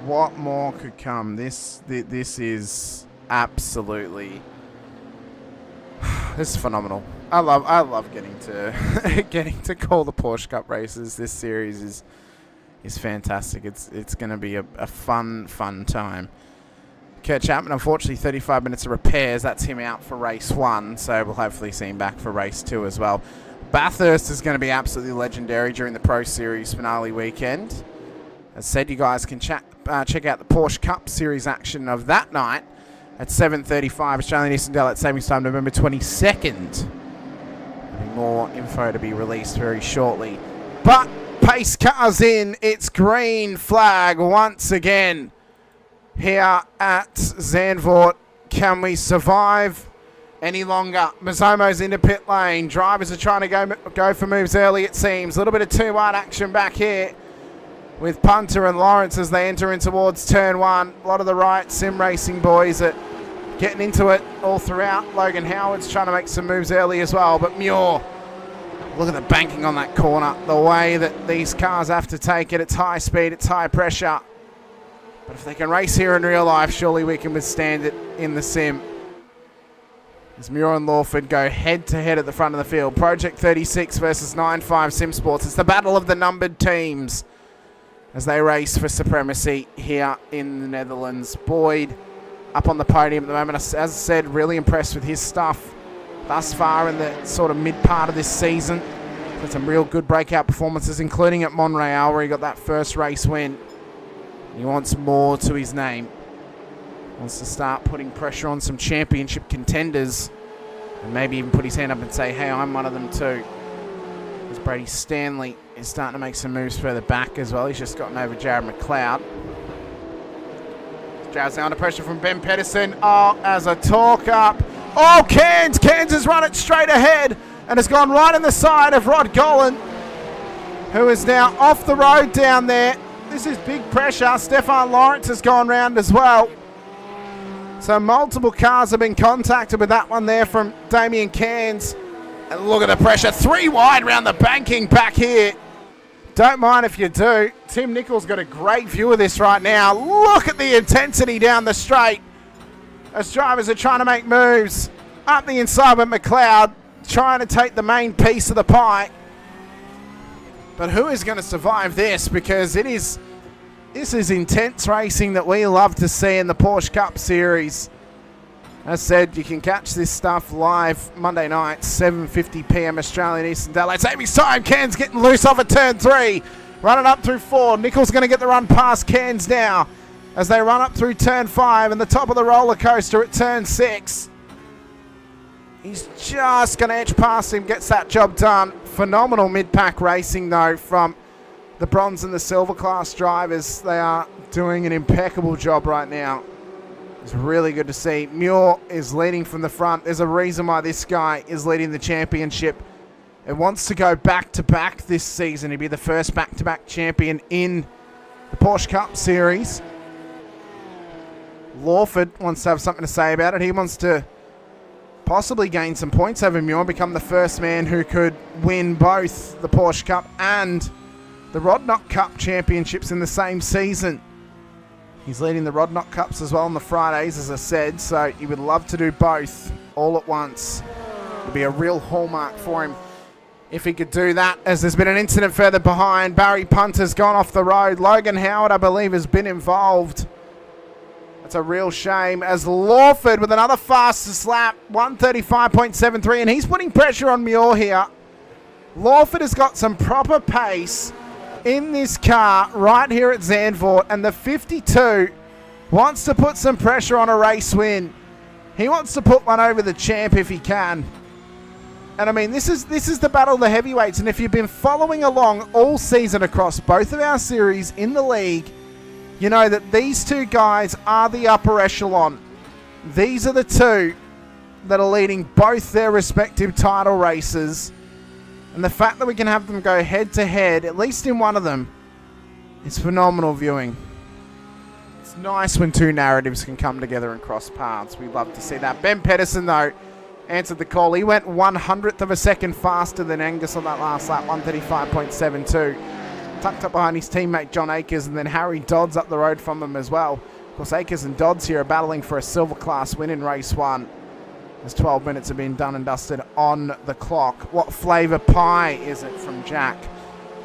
What more could come? This is absolutely... this is phenomenal. I love getting to getting to call the Porsche Cup races. This series is fantastic. It's going to be a fun time. Kurt Chapman, unfortunately, 35 minutes of repairs. That's him out for race 1, so we'll hopefully see him back for race 2 as well. Bathurst is going to be absolutely legendary during the Pro Series finale weekend. As said, you guys can check out the Porsche Cup Series action of that night at 7:35 Australian Eastern Daylight Savings Time, November 22nd. More info to be released very shortly. But pace cars in. It's green flag once again here at Zandvoort. Can we survive any longer? Mazzomo's into pit lane. Drivers are trying to go for moves early, it seems. A little bit of 2-1 action back here with Punter and Lawrence as they enter in towards turn 1. A lot of the right sim racing boys are getting into it all throughout. Logan Howard's trying to make some moves early as well, but Muir, look at the banking on that corner. The way that these cars have to take it, it's high speed, it's high pressure. But if they can race here in real life, surely we can withstand it in the sim. As Muir and Lawford go head-to-head at the front of the field. Project 36 versus 9.5 Sim Sports. It's the battle of the numbered teams as they race for supremacy here in the Netherlands. Boyd up on the podium at the moment. As I said, really impressed with his stuff thus far in the sort of mid part of this season. Had some real good breakout performances, including at Montreal, where he got that first race win. He wants more to his name. Wants to start putting pressure on some championship contenders and maybe even put his hand up and say, hey, I'm one of them too. As Brady Stanley is starting to make some moves further back as well. He's just gotten over Jared McLeod. Jared's now under pressure from Ben Pedersen. Oh, as a talk up. Oh, Cairns has run it straight ahead and has gone right in the side of Rod Golan, who is now off the road down there. This is big pressure. Stefan Lawrence has gone round as well. So multiple cars have been contacted with that one there from Damien Cairns. And look at the pressure. 3 wide round the banking back here. Don't mind if you do. Tim Nichols got a great view of this right now. Look at the intensity down the straight as drivers are trying to make moves up the inside with McLeod, trying to take the main piece of the pie. But who is going to survive this? Because this is intense racing that we love to see in the Porsche Cup Series. As said, you can catch this stuff live Monday night, 7:50 p.m. Australian Eastern Daylight Savings Time. Cairns getting loose off at turn 3. Running up through 4. Nichols going to get the run past Cairns now as they run up through turn 5 and the top of the roller coaster at turn 6. He's just going to edge past him, gets that job done. Phenomenal mid-pack racing, though, from the bronze and the silver class drivers. They are doing an impeccable job right now. It's really good to see. Muir is leading from the front. There's a reason why this guy is leading the championship. It wants to go back-to-back this season. He'd be the first back-to-back champion in the Porsche Cup Series. Lawford wants to have something to say about it. He wants to possibly gain some points over Muir, become the first man who could win both the Porsche Cup and the Rodnock Cup championships in the same season. He's leading the Rodnock Cups as well on the Fridays, as I said, so he would love to do both all at once. It would be a real hallmark for him if he could do that, as there's been an incident further behind. Barry Punter's gone off the road. Logan Howard, I believe, has been involved. That's a real shame, as Lawford with another fastest lap, 1:35.73, and he's putting pressure on Muir here. Lawford has got some proper pace in this car right here at Zandvoort, and the 52 wants to put some pressure on a race win. He wants to put one over the champ if he can. And I mean, this is the battle of the heavyweights, and if you've been following along all season across both of our series in the league, you know that these two guys are the upper echelon. These are the two that are leading both their respective title races. And the fact that we can have them go head-to-head, at least in one of them, is phenomenal viewing. It's nice when two narratives can come together and cross paths. We love to see that. Ben Pedersen, though, answered the call. He went 100th of a second faster than Angus on that last lap, 1:35.72. Tucked up behind his teammate John Akers, and then Harry Dodds up the road from him as well. Of course, Akers and Dodds here are battling for a silver class win in race 1. As 12 minutes have been done and dusted on the clock. What flavour pie is it from Jack?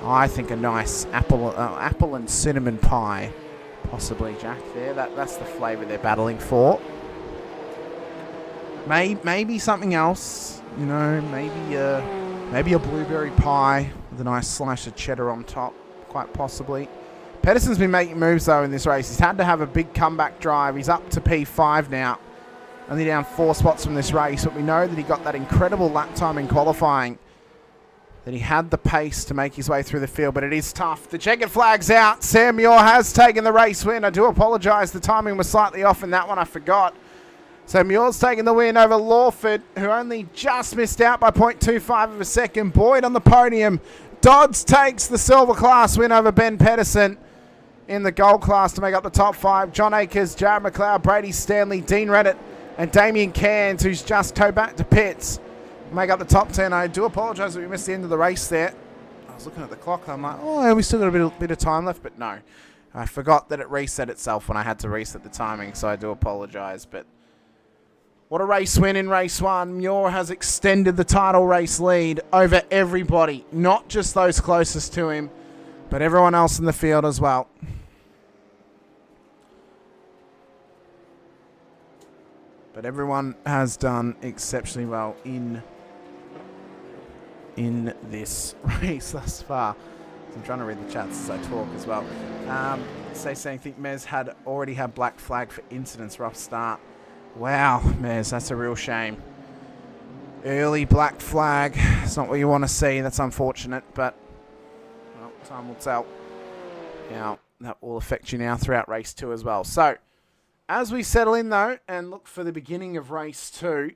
Oh, I think a nice apple and cinnamon pie. Possibly, Jack, there. That's the flavour they're battling for. Maybe something else. You know, maybe a blueberry pie with a nice slice of cheddar on top. Quite possibly. Pedersen's been making moves, though, in this race. He's had to have a big comeback drive. He's up to P5 now. Only down 4 spots from this race, but we know that he got that incredible lap time in qualifying, that he had the pace to make his way through the field, but it is tough. The checkered flag's out. Sam Muir has taken the race win. I do apologise. The timing was slightly off in that one. I forgot. So Muir's taking the win over Lawford, who only just missed out by 0.25 of a second. Boyd on the podium. Dodds takes the silver class win over Ben Pedersen in the gold class to make up the top 5. John Akers, Jared McLeod, Brady Stanley, Dean Reddit, and Damien Cairns, who's just towed back to pits, make up the top 10. I do apologise that we missed the end of the race there. I was looking at the clock. I'm like, oh, we still got a bit of time left. But no, I forgot that it reset itself when I had to reset the timing. So I do apologise. But what a race win in race 1. Muir has extended the title race lead over everybody. Not just those closest to him, but everyone else in the field as well. But everyone has done exceptionally well in this race thus far. So I'm trying to read the chats as I talk as well. Saying, think Mez had already had black flag for incidents. Rough start. Wow, Mez, that's a real shame. Early black flag. It's not what you want to see. That's unfortunate, but well, time will tell. Now, that will affect you now throughout race 2 as well. So, as we settle in, though, and look for the beginning of race 2,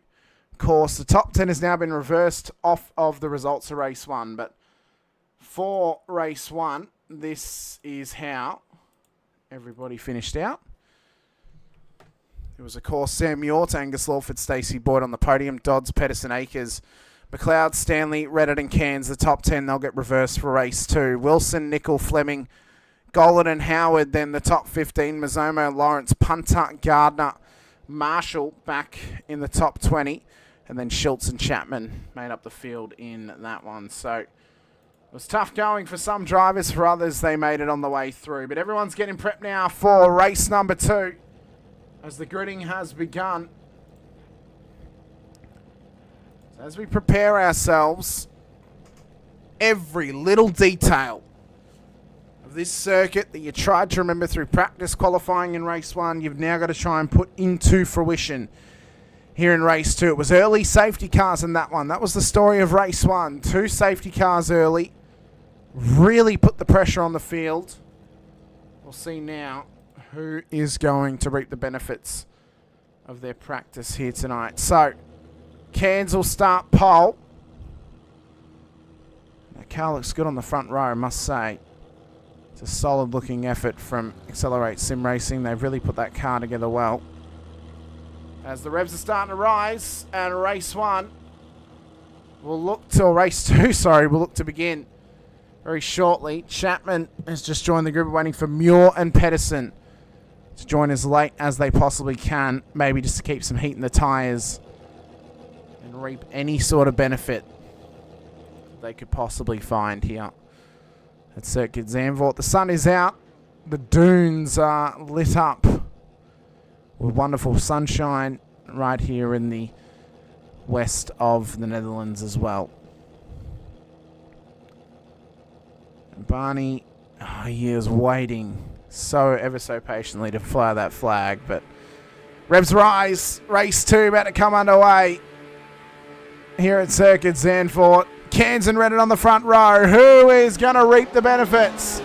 of course, the top 10 has now been reversed off of the results of race 1. But for race 1, this is how everybody finished out. It was, of course, Sam Muir, Angus Lawford, Stacey Boyd on the podium, Dodds, Pedersen, Akers, McLeod, Stanley, Reddit and Cairns. The top 10, they'll get reversed for race 2. Wilson, Nickel, Fleming, Golan and Howard, then the top 15, Mazzomo, Lawrence, Punter, Gardner, Marshall back in the top 20, and then Schultz and Chapman made up the field in that one. So it was tough going for some drivers. For others, they made it on the way through. But everyone's getting prepped now for race number 2 as the gridding has begun. So as we prepare ourselves, every little detail this circuit that you tried to remember through practice qualifying in race 1, you've now got to try and put into fruition here in race 2. It was early safety cars in that one. That was the story of race 1. 2 safety cars early. Really put the pressure on the field. We'll see now who is going to reap the benefits of their practice here tonight. So, Cairns will start pole. That car looks good on the front row, I must say. It's a solid looking effort from Accelerate Sim Racing. They've really put that car together well. As the revs are starting to rise, and race 1 will look to, race 2, sorry, will look to begin very shortly. Chapman has just joined the group, waiting for Muir and Pedersen to join as late as they possibly can, maybe just to keep some heat in the tyres and reap any sort of benefit they could possibly find here at Circuit Zandvoort. The sun is out. The dunes are lit up with wonderful sunshine right here in the west of the Netherlands as well. And Barney, he is waiting so ever so patiently to fly that flag, but revs rise. Race 2 about to come underway here at Circuit Zandvoort. Cairns and Reddit on the front row. Who is going to reap the benefits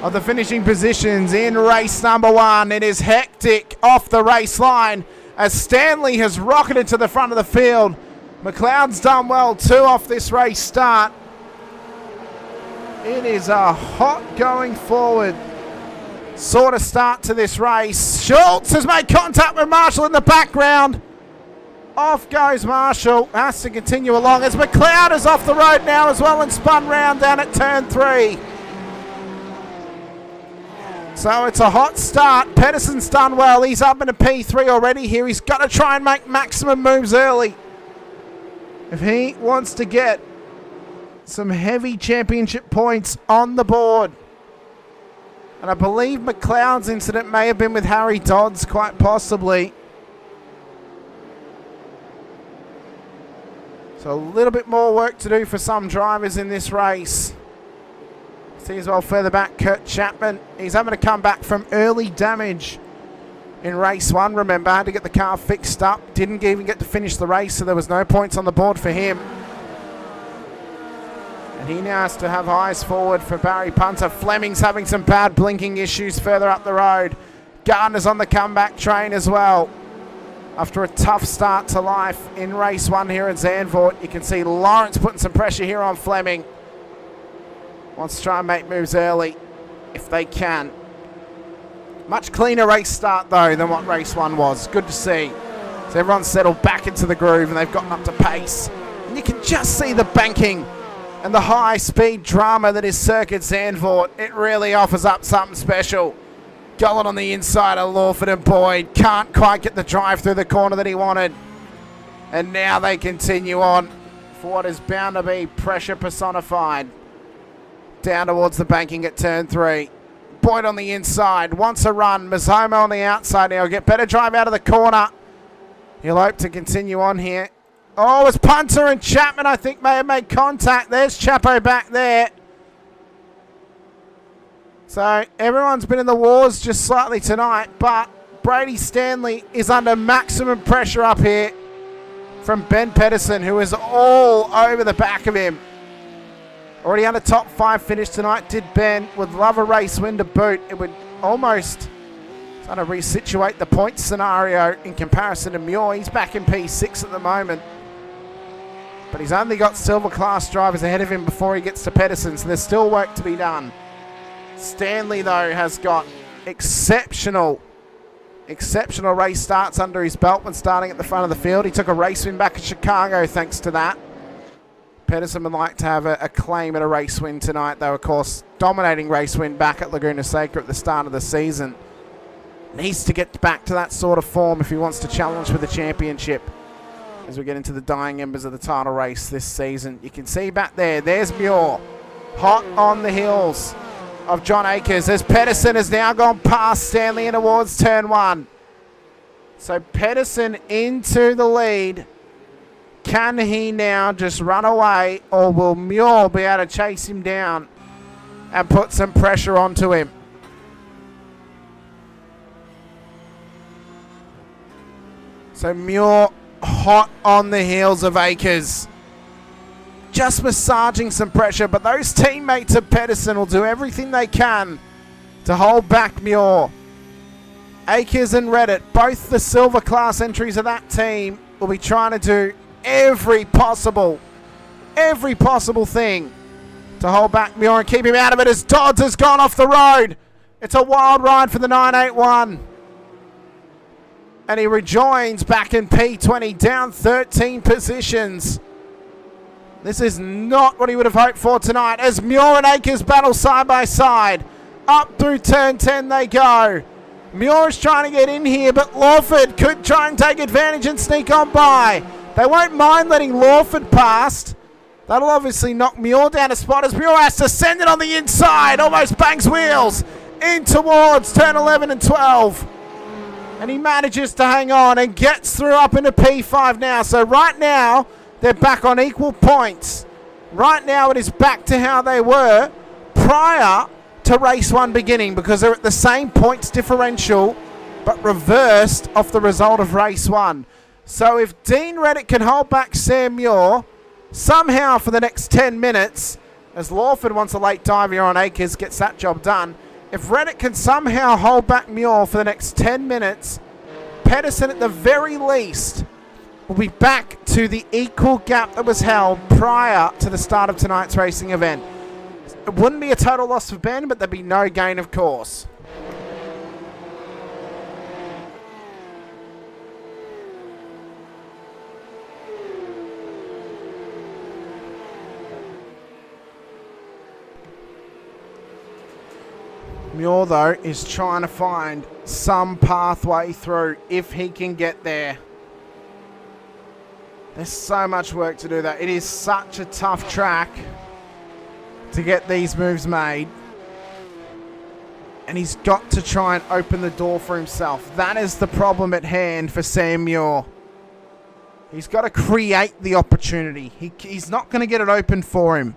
of the finishing positions in race number 1? It is hectic off the race line as Stanley has rocketed to the front of the field. McLeod's done well too off this race start. It is a hot going forward sort of start to this race. Schultz has made contact with Marshall in the background. Off goes Marshall. Has to continue along as McLeod is off the road now as well and spun round down at turn 3. So it's a hot start. Pedersen's done well. He's up into P3 already here. He's got to try and make maximum moves early if he wants to get some heavy championship points on the board. And I believe McLeod's incident may have been with Harry Dodds, quite possibly. So a little bit more work to do for some drivers in this race. See as well further back, Kurt Chapman. He's having to come back from early damage in race 1. Remember, had to get the car fixed up. Didn't even get to finish the race, so there was no points on the board for him. And he now has to have eyes forward for Barry Punter. Fleming's having some bad blinking issues further up the road. Gardner's on the comeback train as well. After a tough start to life in race 1 here at Zandvoort, you can see Lawrence putting some pressure here on Fleming. Wants to try and make moves early if they can. Much cleaner race start though than what race 1 was. Good to see. So everyone's settled back into the groove and they've gotten up to pace. And you can just see the banking and the high speed drama that is Circuit Zandvoort. It really offers up something special. Gollan on the inside of Lawford and Boyd. Can't quite get the drive through the corner that he wanted. And now they continue on for what is bound to be pressure personified. Down towards the banking at turn 3. Boyd on the inside. Wants a run. Mazzomo on the outside now. Get better drive out of the corner. He'll hope to continue on here. Oh, it's Punter and Chapman, I think, may have made contact. There's Chapo back there. So everyone's been in the wars just slightly tonight, but Brady Stanley is under maximum pressure up here from Ben Pedersen, who is all over the back of him. Already under top 5 finish tonight, did Ben. Would love a race win to boot. It would almost kind of resituate the points scenario in comparison to Muir. He's back in P6 at the moment. But he's only got silver class drivers ahead of him before he gets to Pedersen, so there's still work to be done. Stanley, though, has got exceptional race starts under his belt when starting at the front of the field. He took a race win back at Chicago thanks to that. Pedersen would like to have a claim at a race win tonight, though, of course, dominating race win back at Laguna Seca at the start of the season. Needs to get back to that sort of form if he wants to challenge for the championship as we get into the dying embers of the title race this season. You can see back there's Muir, hot on the heels of John Akers, as Pedersen has now gone past Stanley and towards turn 1. So Pedersen into the lead. Can he now just run away, or will Muir be able to chase him down and put some pressure onto him? So Muir hot on the heels of Akers. Just massaging some pressure, but those teammates of Pedersen will do everything they can to hold back Muir. Akers and Reddit, both the silver class entries of that team, will be trying to do every possible thing to hold back Muir and keep him out of it as Dodds has gone off the road. It's a wild ride for the 981. And he rejoins back in P20, down 13 positions. This is not what he would have hoped for tonight as Muir and Akers battle side by side. Up through turn 10 they go. Muir is trying to get in here, but Lawford could try and take advantage and sneak on by. They won't mind letting Lawford past. That'll obviously knock Muir down a spot as Muir has to send it on the inside. Almost bangs wheels in towards turn 11 and 12. And he manages to hang on and gets through up into P5 now. So right now, they're back on equal points. Right now, it is back to how they were prior to race 1 beginning, because they're at the same points differential, but reversed off the result of race 1. So if Dean Reddick can hold back Sam Muir somehow for the next 10 minutes, as Lawford wants a late dive here on Akers, gets that job done. If Reddick can somehow hold back Muir for the next 10 minutes, Pedersen at the very least will be back to the equal gap that was held prior to the start of tonight's racing event. It wouldn't be a total loss for Ben, but there'd be no gain, of course. Muir, though, is trying to find some pathway through if he can get there. There's so much work to do that. It is such a tough track to get these moves made. And he's got to try and open the door for himself. That is the problem at hand for Sam Muir. He's got to create the opportunity. He's not going to get it open for him.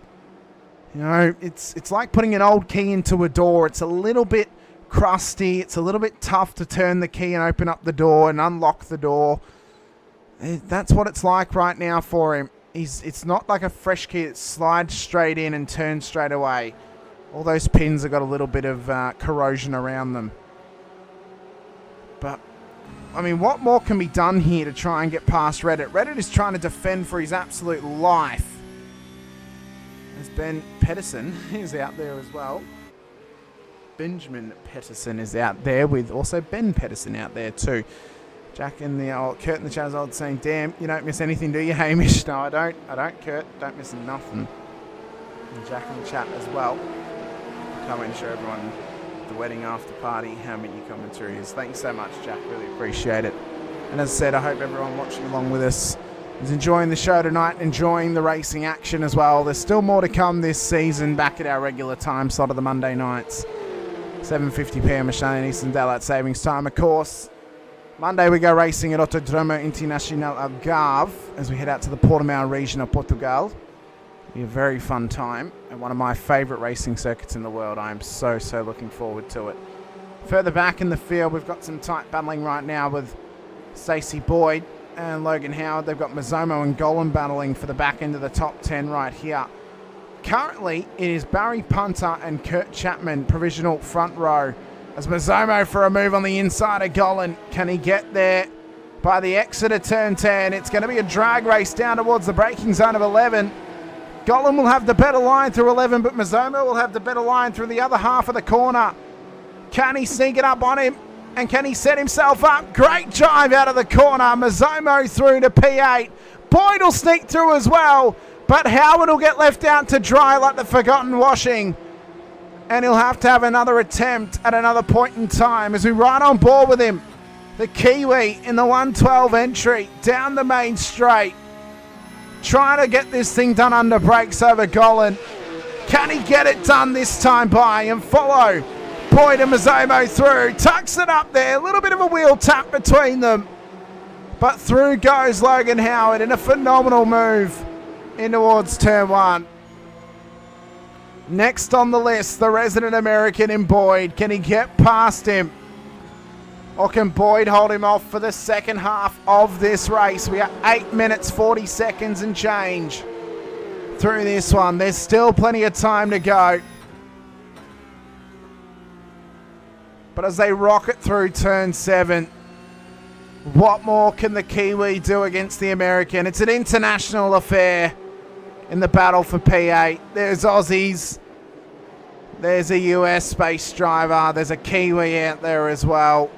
You know, it's like putting an old key into a door. It's a little bit crusty. It's a little bit tough to turn the key and open up the door and unlock the door. That's what it's like right now for him. It's not like a fresh key that slides straight in and turns straight away. All those pins have got a little bit of corrosion around them. But, I mean, what more can be done here to try and get past Reddit? Reddit is trying to defend for his absolute life. As Ben Pedersen is out there as well. Benjamin Pedersen is out there with also Ben Pedersen out there too. Jack in the old Kurt in the chat as well saying, "Damn, you don't miss anything, do you, Hamish?" No, I don't, Kurt. Don't miss nothing. And Jack in the chat as well. Can't wait to show everyone the wedding after party how many commentaries. Thank you so much, Jack. Really appreciate it. And as I said, I hope everyone watching along with us is enjoying the show tonight, enjoying the racing action as well. There's still more to come this season back at our regular time slot of the Monday nights. 7:50 p.m. Australian Eastern Daylight Savings Time, of course. Monday we go racing at Autodromo Internacional Algarve as we head out to the Portimão region of Portugal. It'll be a very fun time and one of my favourite racing circuits in the world. I am so looking forward to it. Further back in the field, we've got some tight battling right now with Stacey Boyd and Logan Howard. They've got Mazzomo and Golan battling for the back end of the top 10 right here. Currently, it is Barry Punter and Kurt Chapman, provisional front row. As Mazzomo for a move on the inside of Golan. Can he get there by the exit of turn 10? It's going to be a drag race down towards the braking zone of 11. Golan will have the better line through 11, but Mazzomo will have the better line through the other half of the corner. Can he sneak it up on him? And can he set himself up? Great drive out of the corner. Mazzomo through to P8. Boyd will sneak through as well, but Howard will get left out to dry like the forgotten washing. And he'll have to have another attempt at another point in time as we ride on board with him. The Kiwi in the 112 entry down the main straight. Trying to get this thing done under brakes over Golan. Can he get it done this time by and follow Boyd and Mazzomo through? Tucks it up there. A little bit of a wheel tap between them. But through goes Logan Howard in a phenomenal move in towards turn 1. Next on the list, the resident American in Boyd. Can he get past him? Or can Boyd hold him off for the second half of this race? We are 8 minutes, 40 seconds and change through this one. There's still plenty of time to go. But as they rocket through turn 7, what more can the Kiwi do against the American? It's an international affair in the battle for P8. There's Aussies. There's a US-based driver. There's a Kiwi out there as well.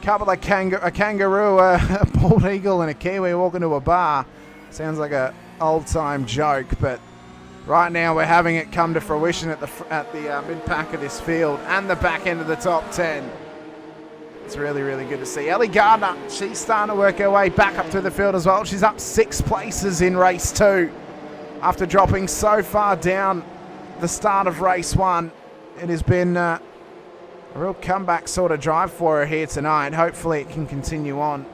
Couple of a kangaroo, a bald eagle and a Kiwi walking to a bar. Sounds like a old-time joke, but right now we're having it come to fruition at the mid-pack of this field and the back end of the top 10. It's really good to see. Ellie Gardner, she's starting to work her way back up through the field as well. She's up 6 places in race 2 after dropping so far down the start of race 1. It has been a real comeback sort of drive for her here tonight. Hopefully it can continue on.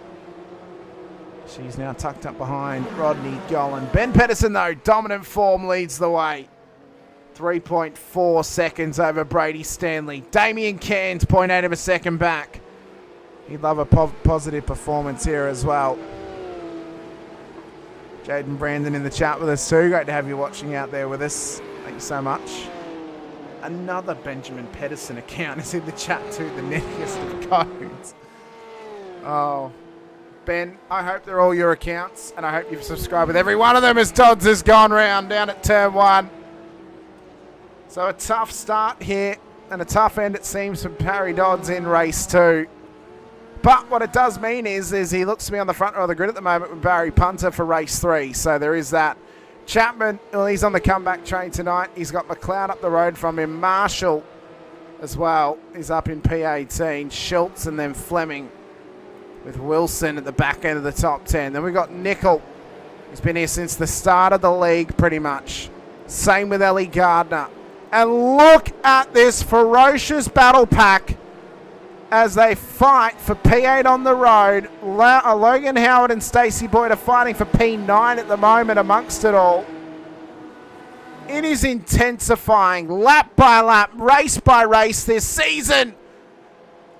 She's now tucked up behind Rodney Golan. Ben Pedersen, though, dominant form, leads the way. 3.4 seconds over Brady Stanley. Damien Cairns, 0.8 of a second back. He'd love a positive performance here as well. Jaden Brandon in the chat with us too. Great to have you watching out there with us. Thank you so much. Another Benjamin Pedersen account is in the chat too, the nittiest of codes. Oh, Ben, I hope they're all your accounts, and I hope you've subscribed with every one of them as Dodds has gone round down at turn 1. So a tough start here, and a tough end it seems for Barry Dodds in race 2. But what it does mean is he looks to be on the front row of the grid at the moment with Barry Punter for race 3. So there is that. Chapman, well, he's on the comeback train tonight. He's got McLeod up the road from him. Marshall as well is up in P18. Schultz and then Fleming with Wilson at the back end of the top 10. Then we've got Nickel, who's been here since the start of the league pretty much. Same with Ellie Gardner. And look at this ferocious battle pack as they fight for P8 on the road. Logan Howard and Stacey Boyd are fighting for P9 at the moment amongst it all. It is intensifying lap by lap, race by race this season.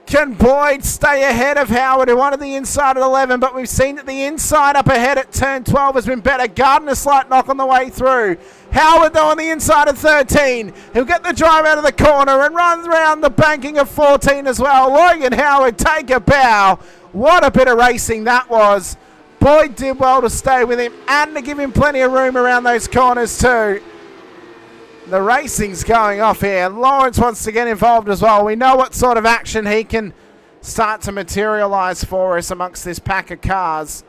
Can Boyd stay ahead of Howard, who wanted the inside at 11, but we've seen that the inside up ahead at turn 12 has been better. Gardner slight knock on the way through. Howard, though, on the inside of 13. He'll get the drive out of the corner and runs around the banking of 14 as well. Logan Howard, take a bow. What a bit of racing that was. Boyd did well to stay with him and to give him plenty of room around those corners too. The racing's going off here. Lawrence wants to get involved as well. We know what sort of action he can start to materialise for us amongst this pack of cars.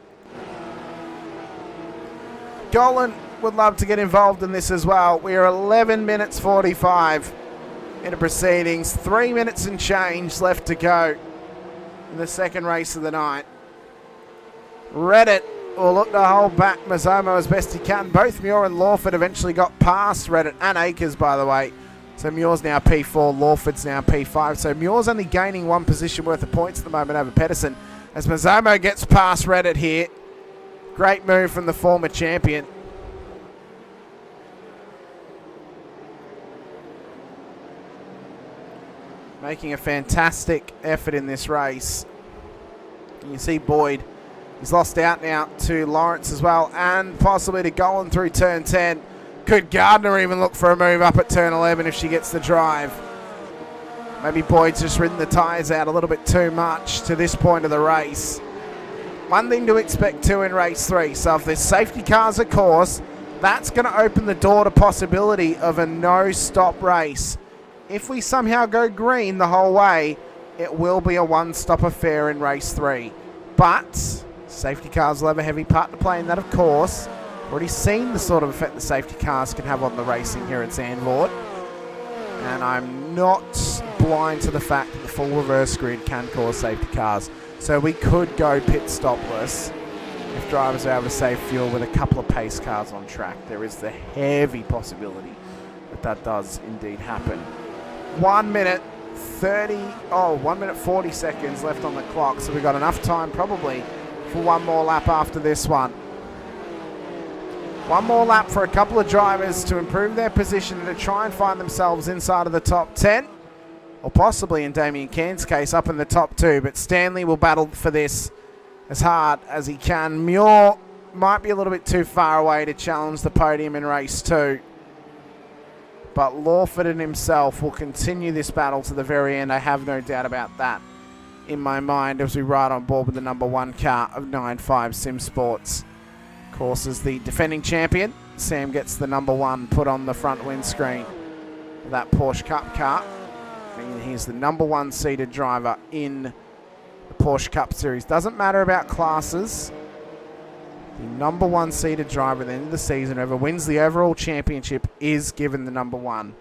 Golan would love to get involved in this as well. We are 11 minutes 45 into proceedings. 3 minutes and change left to go in the second race of the night. Reddit will look to hold back Mazomo as best he can. Both Muir and Lawford eventually got past Reddit and Akers, by the way. So Muir's now P4, Lawford's now P5. So Muir's only gaining one position worth of points at the moment over Pedersen as Mazomo gets past Reddit here. Great move from the former champion. Making a fantastic effort in this race. You can see Boyd. He's lost out now to Lawrence as well, and possibly to Golan through turn 10. Could Gardner even look for a move up at turn 11 if she gets the drive? Maybe Boyd's just ridden the tyres out a little bit too much to this point of the race. One thing to expect too in race 3. So if there's safety cars, of course, that's going to open the door to possibility of a no-stop race. If we somehow go green the whole way, it will be a one-stop affair in race 3. But safety cars will have a heavy part to play in that, of course. Already seen the sort of effect the safety cars can have on the racing here at Zandvoort. And I'm not blind to the fact that the full reverse grid can cause safety cars. So we could go pit stopless if drivers are able to save fuel with a couple of pace cars on track. There is the heavy possibility that that does indeed happen. 1 minute 40 seconds left on the clock. So we've got enough time probably for one more lap after this one. One more lap for a couple of drivers to improve their position and to try and find themselves inside of the top 10. Or possibly, in Damien Cairns' case, up in the top 2. But Stanley will battle for this as hard as he can. Muir might be a little bit too far away to challenge the podium in race 2. But Lawford and himself will continue this battle to the very end. I have no doubt about that in my mind as we ride on board with the number 1 car of 9.5 Sim Sports. Of course, as the defending champion, Sam gets the number 1 put on the front windscreen of that Porsche Cup car. And he's the number 1 seated driver in the Porsche Cup Series. Doesn't matter about classes. The number 1 seated driver at the end of the season, whoever wins the overall championship, is given the number 1,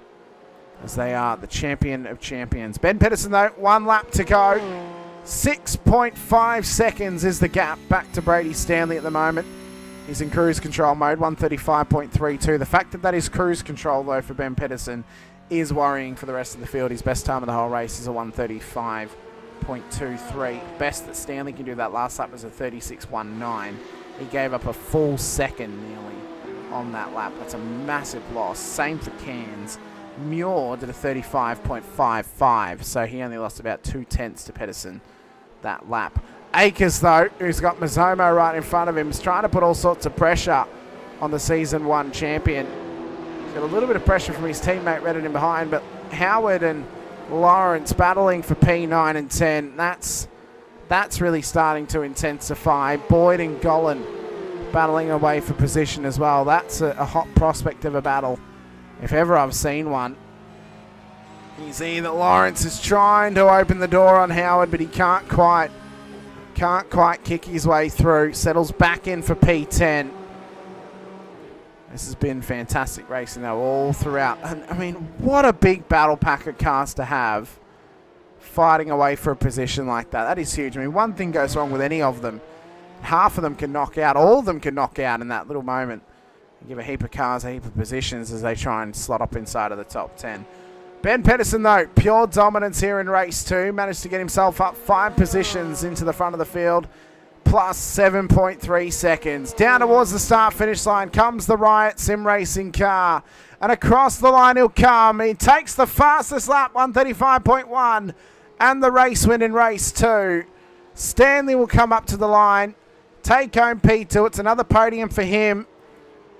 as they are the champion of champions. Ben Pedersen, though, 1 lap to go. 6.5 seconds is the gap back to Brady Stanley at the moment. He's in cruise control mode, 1:35.32. The fact that that is cruise control, though, for Ben Pedersen is worrying for the rest of the field. His best time of the whole race is a 1:35.23. Best that Stanley can do that last lap was a 36.19. He gave up a full second nearly on that lap. That's a massive loss. Same for Cairns. Muir did a 35.55, so he only lost about 2/10 to Pedersen that lap. Akers, though, who's got Mazomo right in front of him, is trying to put all sorts of pressure on the Season 1 champion. He's got a little bit of pressure from his teammate Reddit in behind, but Howard and Lawrence battling for P9 and 10. That's really starting to intensify. Boyd and Golan battling away for position as well. That's a hot prospect of a battle, if ever I've seen one. You see that Lawrence is trying to open the door on Howard, but he can't quite kick his way through. Settles back in for P10. This has been fantastic racing, though, all throughout. And, I mean, what a big battle pack of cars to have fighting away for a position like that. That is huge. I mean, one thing goes wrong with any of them, half of them can knock out, all of them can knock out in that little moment. Give a heap of cars a heap of positions as they try and slot up inside of the top 10. Ben Pedersen, though, pure dominance here in race 2. Managed to get himself up 5 positions into the front of the field, plus 7.3 seconds. Down towards the start-finish line comes the Riot Sim Racing car. And across the line he'll come. He takes the fastest lap, 135.1, and the race win in race 2. Stanley will come up to the line, take home P2. It's another podium for him,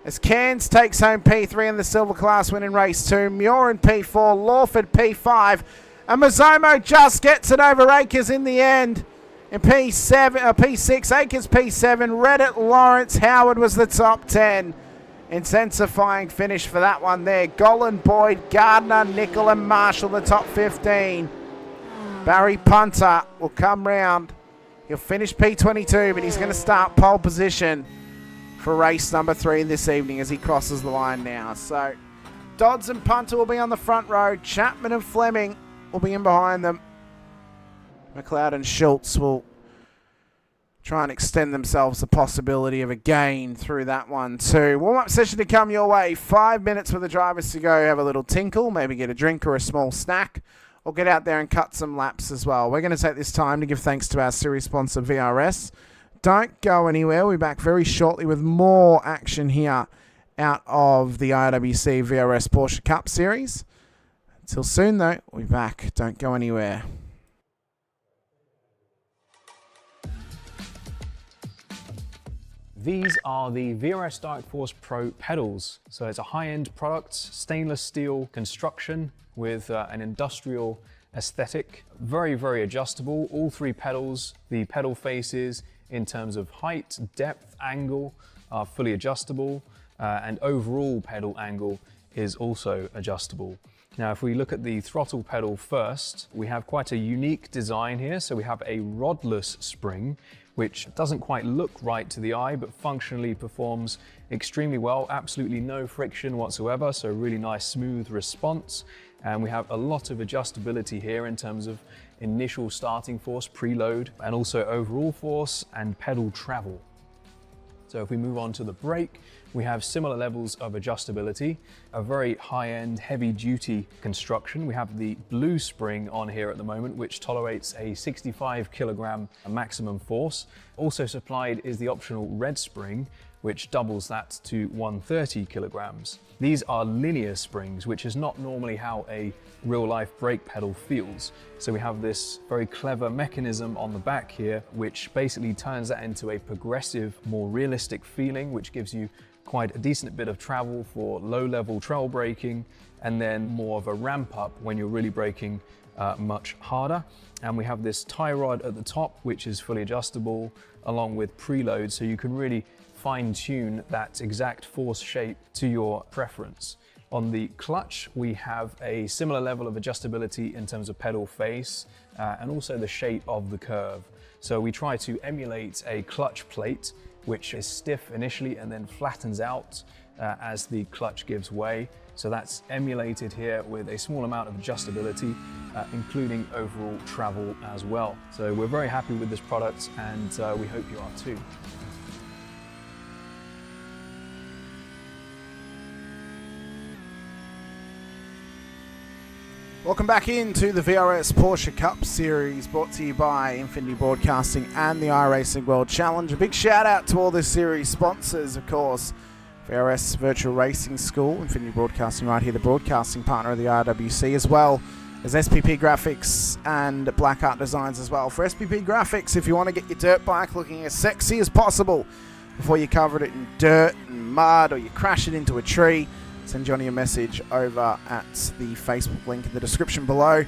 as Cairns takes home P3 in the silver class win in race 2. Muir in P4, Lawford P5, and Mazzomo just gets it over Akers in the end. In P6, Akers P7, Reddit, Lawrence, Howard was the top 10. Intensifying finish for that one there. Golan, Boyd, Gardner, Nicol and Marshall the top 15. Barry Punter will come round. He'll finish P22, but he's going to start pole position for race number 3 this evening as he crosses the line now. So Dodds and Punter will be on the front row. Chapman and Fleming will be in behind them. McLeod and Schultz will try and extend themselves the possibility of a gain through that one too. Warm-up session to come your way. 5 minutes for the drivers to go have a little tinkle, maybe get a drink or a small snack, or get out there and cut some laps as well. We're going to take this time to give thanks to our series sponsor VRS. Don't go anywhere. We'll be back very shortly with more action here out of the IRWC VRS Porsche Cup Series. Until soon though, we'll be back. Don't go anywhere. These are the VRS Dark Force Pro pedals. So it's a high-end product, stainless steel construction with an industrial aesthetic. Very, very adjustable. All 3 pedals, the pedal faces in terms of height, depth, angle are fully adjustable, and overall pedal angle is also adjustable. Now, if we look at the throttle pedal first, we have quite a unique design here. So we have a rodless spring, which doesn't quite look right to the eye, but functionally performs extremely well. Absolutely no friction whatsoever, so really nice smooth response. And we have a lot of adjustability here in terms of initial starting force, preload, and also overall force and pedal travel. So if we move on to the brake, we have similar levels of adjustability, a very high-end, heavy-duty construction. We have the blue spring on here at the moment, which tolerates a 65 kilogram maximum force. Also supplied is the optional red spring, which doubles that to 130 kilograms. These are linear springs, which is not normally how a real-life brake pedal feels. So we have this very clever mechanism on the back here, which basically turns that into a progressive, more realistic feeling, which gives you quite a decent bit of travel for low-level trail braking, and then more of a ramp up when you're really braking much harder. And we have this tie rod at the top, which is fully adjustable, along with preload, so you can really fine-tune that exact force shape to your preference. On the clutch, we have a similar level of adjustability in terms of pedal face and also the shape of the curve. So we try to emulate a clutch plate, which is stiff initially and then flattens out as the clutch gives way. So that's emulated here with a small amount of adjustability, including overall travel as well. So we're very happy with this product, and we hope you are too. Welcome back into the VRS Porsche Cup Series, brought to you by Infinity Broadcasting and the iRacing World Challenge. A big shout out to all this series sponsors, of course. VRS Virtual Racing School, Infinity Broadcasting right here, the broadcasting partner of the IRWC, as well as SPP Graphics and Blackheart Designs as well. For SPP Graphics, if you want to get your dirt bike looking as sexy as possible before you covered it in dirt and mud or you crash it into a tree, send Johnny a message over at the Facebook link in the description below.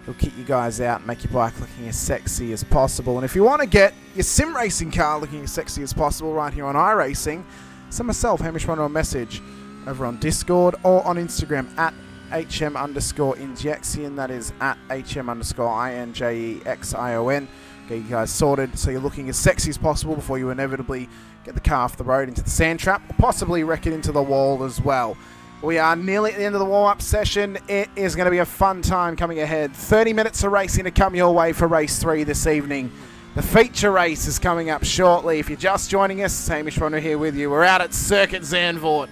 He'll kit you guys out and make your bike looking as sexy as possible. And if you want to get your sim racing car looking as sexy as possible right here on iRacing, send myself, Hamish Munro, a message over on Discord or on Instagram at HM_Injection. That is at HM_INJEXION. get you guys sorted so you're looking as sexy as possible before you inevitably get the car off the road into the sand trap, or possibly wreck it into the wall as well. We are nearly at the end of the warm-up session. It is going to be a fun time coming ahead. 30 minutes of racing to come your way for race 3 this evening. The feature race is coming up shortly. If you're just joining us, Hamish Munro here with you. We're out at Circuit Zandvoort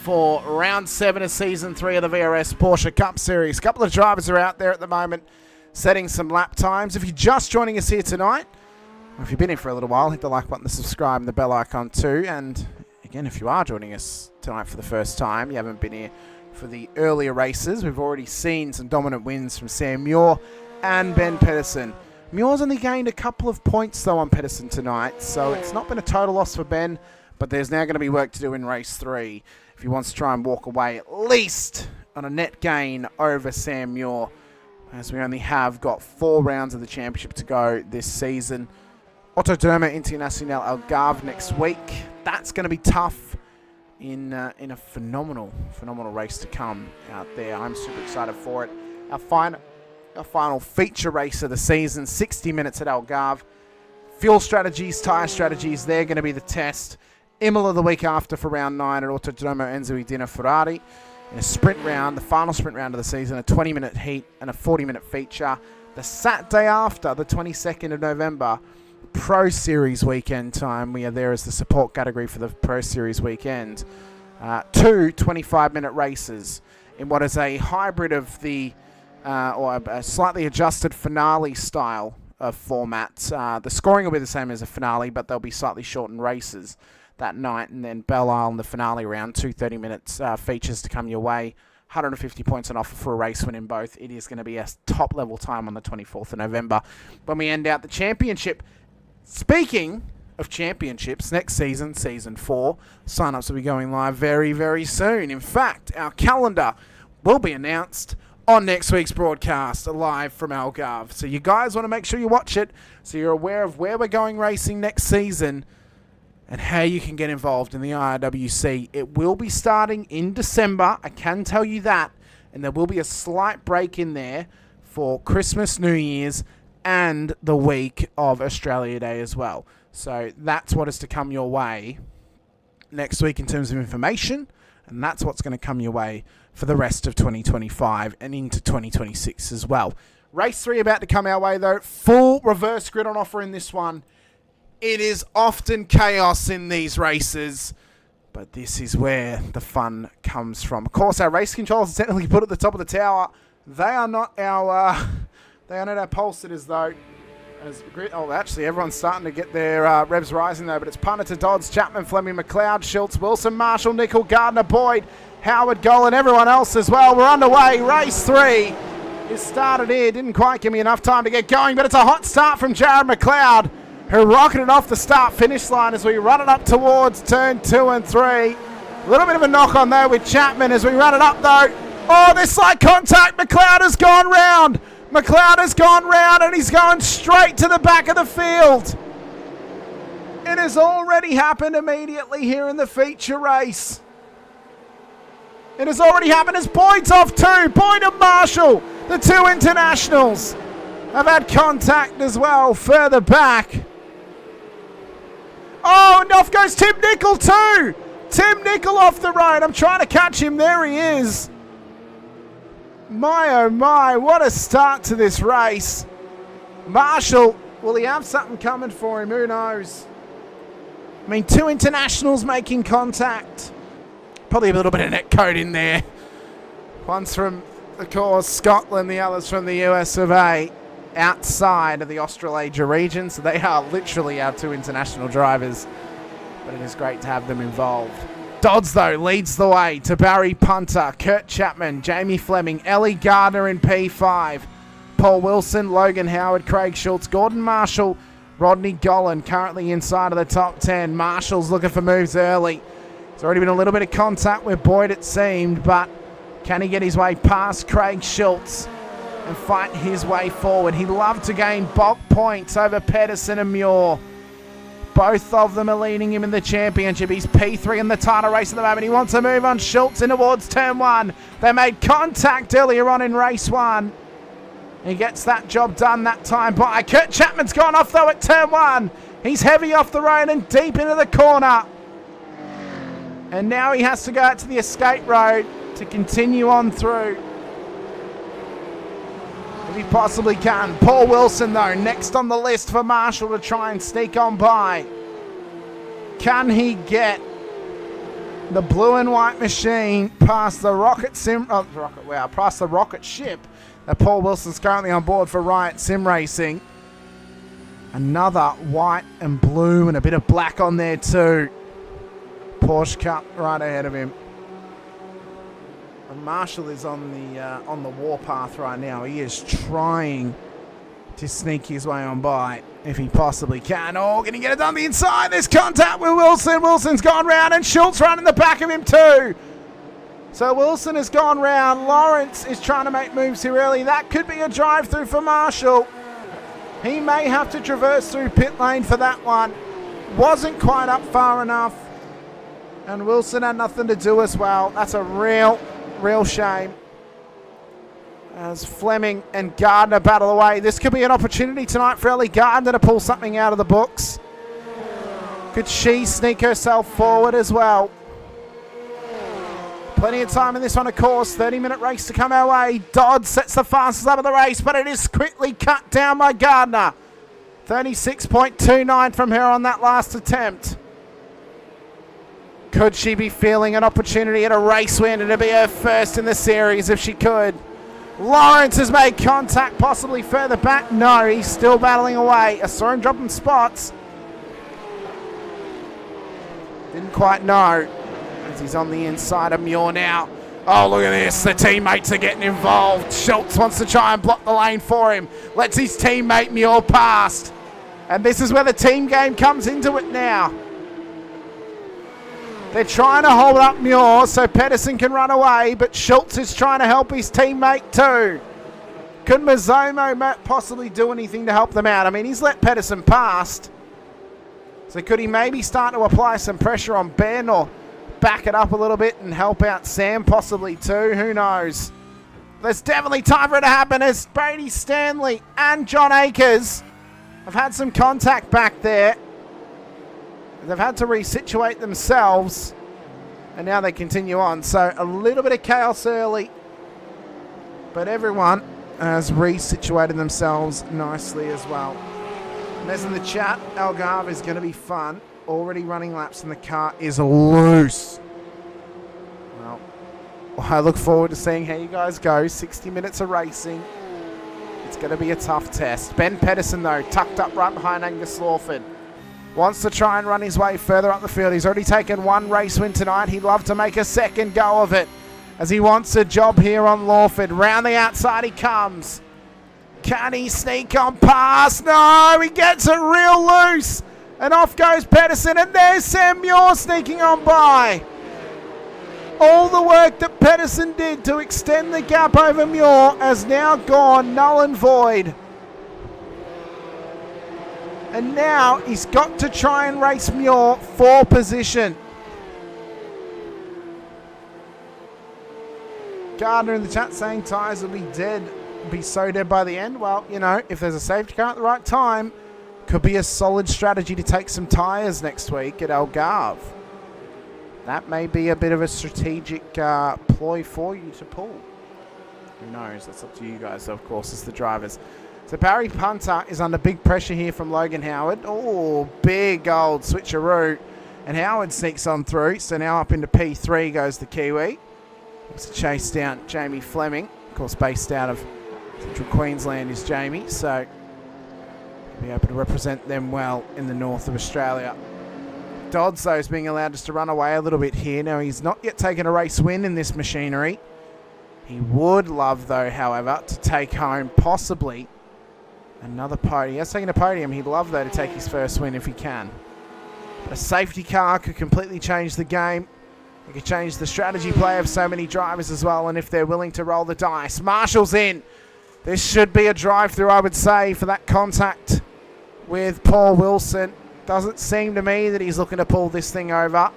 for round 7 of season 3 of the VRS Porsche Cup Series. A couple of drivers are out there at the moment setting some lap times. If you're just joining us here tonight, or if you've been here for a little while, hit the like button, the subscribe, and the bell icon too. And again, if you are joining us tonight for the first time, you haven't been here for the earlier races, we've already seen some dominant wins from Sam Muir and Ben Pedersen. Muir's only gained a couple of points though on Pedersen tonight, so it's not been a total loss for Ben, but there's now going to be work to do in race 3 if he wants to try and walk away at least on a net gain over Sam Muir, as we only have got 4 rounds of the championship to go this season. Autodromo Internacional Algarve next week. That's going to be tough in a phenomenal race to come out there. I'm super excited for it. Our final feature race of the season, 60 minutes at Algarve. Fuel strategies, tyre strategies, they're going to be the test. Imola the week after for round 9 at Autodromo Enzo Edina Ferrari. In a sprint round, the final sprint round of the season, a 20-minute heat and a 40-minute feature. The Saturday after, the 22nd of November, Pro Series weekend time. We are there as the support category for the Pro Series weekend. 2 25-minute races in what is a hybrid of the or a slightly adjusted finale style of format. The scoring will be the same as a finale, but there'll be slightly shortened races that night, and then Belle Isle in the finale round, 2 30-minute features to come your way. 150 points on offer for a race win in both. It is going to be a top-level time on the 24th of November when we end out the championship. Speaking of championships, next season, season 4, sign-ups will be going live very, very soon. In fact, our calendar will be announced on next week's broadcast, live from Algarve. So you guys want to make sure you watch it so you're aware of where we're going racing next season and how you can get involved in the IRWC. It will be starting in December, I can tell you that, and there will be a slight break in there for Christmas, New Year's, and the week of Australia Day as well. So that's what is to come your way next week in terms of information, and that's what's going to come your way for the rest of 2025 and into 2026 as well. Race 3 about to come our way though. Full reverse grid on offer in this one. It is often chaos in these races, but this is where the fun comes from. Of course, our race controls are technically put at the top of the tower. They are not our pole sitters though. Actually, everyone's starting to get their revs rising though, but it's Punter to Dodds, Chapman, Fleming, McLeod, Schultz, Wilson, Marshall, Nickel, Gardner, Boyd, Howard, Golan, everyone else as well. We're underway. Race 3 is started here. Didn't quite give me enough time to get going, but it's a hot start from Jared McLeod, who rocketed off the start-finish line as we run it up towards turn 2 and 3. A little bit of a knock on there with Chapman as we run it up though. Oh, there's slight contact. McLeod has gone round. McLeod has gone round and he's going straight to the back of the field. It has already happened immediately here in the feature race. It has already happened as Boyd's off too. Boyd and Marshall, the 2 internationals, have had contact as well further back. Oh, and off goes Tim Nickel too. Tim Nickel off the road. I'm trying to catch him. There he is. My, oh my, what a start to this race. Marshall, will he have something coming for him? Who knows? I mean, 2 internationals making contact. Probably a little bit of netcode in there. One's from, of course, Scotland, the other's from the US of A, outside of the Australasia region. So they are literally our 2 international drivers. But it is great to have them involved. Dodds, though, leads the way to Barry Punter, Kurt Chapman, Jamie Fleming, Ellie Gardner in P5, Paul Wilson, Logan Howard, Craig Schultz, Gordon Marshall, Rodney Golan currently inside of the top 10. Marshall's looking for moves early. There's already been a little bit of contact with Boyd, it seemed, but can he get his way past Craig Schultz and fight his way forward? He'd love to gain bulk points over Pedersen and Muir. Both of them are leading him in the championship. He's P3 in the title race at the moment. He wants to move on Schultz in towards turn 1. They made contact earlier on in race 1. He gets that job done that time by. Kurt Chapman's gone off though at turn 1. He's heavy off the road and deep into the corner. And now he has to go out to the escape road to continue on through. If he possibly can. Paul Wilson though, next on the list for Marshall to try and sneak on by. Can he get the blue and white machine past the past the rocket ship that Paul Wilson's currently on board for Riot Sim Racing? Another white and blue and a bit of black on there too. Porsche Cup right ahead of him. And Marshall is on the warpath right now. He is trying to sneak his way on by if he possibly can. Oh, can he get it on the inside? There's contact with Wilson. Wilson's gone round and Schultz running the back of him too. So Wilson has gone round. Lawrence is trying to make moves here early. That could be a drive through for Marshall. He may have to traverse through pit lane for that one. Wasn't quite up far enough. And Wilson had nothing to do as well. That's a real shame. As Fleming and Gardner battle away. This could be an opportunity tonight for Ellie Gardner to pull something out of the books. Could she sneak herself forward as well? Plenty of time in this one, of course. 30-minute race to come our way. Dodd sets the fastest lap of the race, but it is quickly cut down by Gardner. 36.29 from her on that last attempt. Could she be feeling an opportunity at a race win? It'd be her first in the series if she could. Lawrence has made contact, possibly further back. No, he's still battling away. I saw him dropping spots. Didn't quite know. As he's on the inside of Muir now. Oh, look at this. The teammates are getting involved. Schultz wants to try and block the lane for him. Lets his teammate Muir past. And this is where the team game comes into it now. They're trying to hold up Muir so Pedersen can run away, but Schultz is trying to help his teammate too. Could Mazomo possibly do anything to help them out? I mean, he's let Pedersen past. So could he maybe start to apply some pressure on Ben or back it up a little bit and help out Sam possibly too? Who knows? There's definitely time for it to happen as Brady Stanley and John Akers have had some contact back there. They've had to resituate themselves, and now they continue on. So a little bit of chaos early, but everyone has resituated themselves nicely as well. And as in the chat, Algarve is going to be fun. Already running laps and the car is loose. Well, I look forward to seeing how you guys go. 60 minutes of racing. It's going to be a tough test. Ben Pedersen, though, tucked up right behind Angus Lawford. Wants to try and run his way further up the field. He's already taken one race win tonight. He'd love to make a second go of it as he wants a job here on Lawford. Round the outside he comes. Can he sneak on past? No, he gets it real loose. And off goes Pedersen, and there's Sam Muir sneaking on by. All the work that Pedersen did to extend the gap over Muir has now gone null and void. And now he's got to try and race Muir for position. Gardner in the chat saying tyres will be dead, be so dead by the end. Well, you know, if there's a safety car at the right time, could be a solid strategy to take some tyres next week at Algarve. That may be a bit of a strategic ploy for you to pull. Who knows? That's up to you guys, of course, as the drivers. So Barry Punter is under big pressure here from Logan Howard. Oh, big old switcheroo. And Howard sneaks on through. So now up into P3 goes the Kiwi. Looks to chase down Jamie Fleming. Of course, based out of Central Queensland is Jamie. So he'll be able to represent them well in the north of Australia. Dodds, though, is being allowed just to run away a little bit here. Now, he's not yet taken a race win in this machinery. He would love, though, however, to take home possibly another podium. He has taken a podium. He'd love, though, to take his first win if he can. But a safety car could completely change the game. It could change the strategy play of so many drivers as well, and if they're willing to roll the dice. Marshall's in. This should be a drive-through, I would say, for that contact with Paul Wilson. Doesn't seem to me that he's looking to pull this thing over.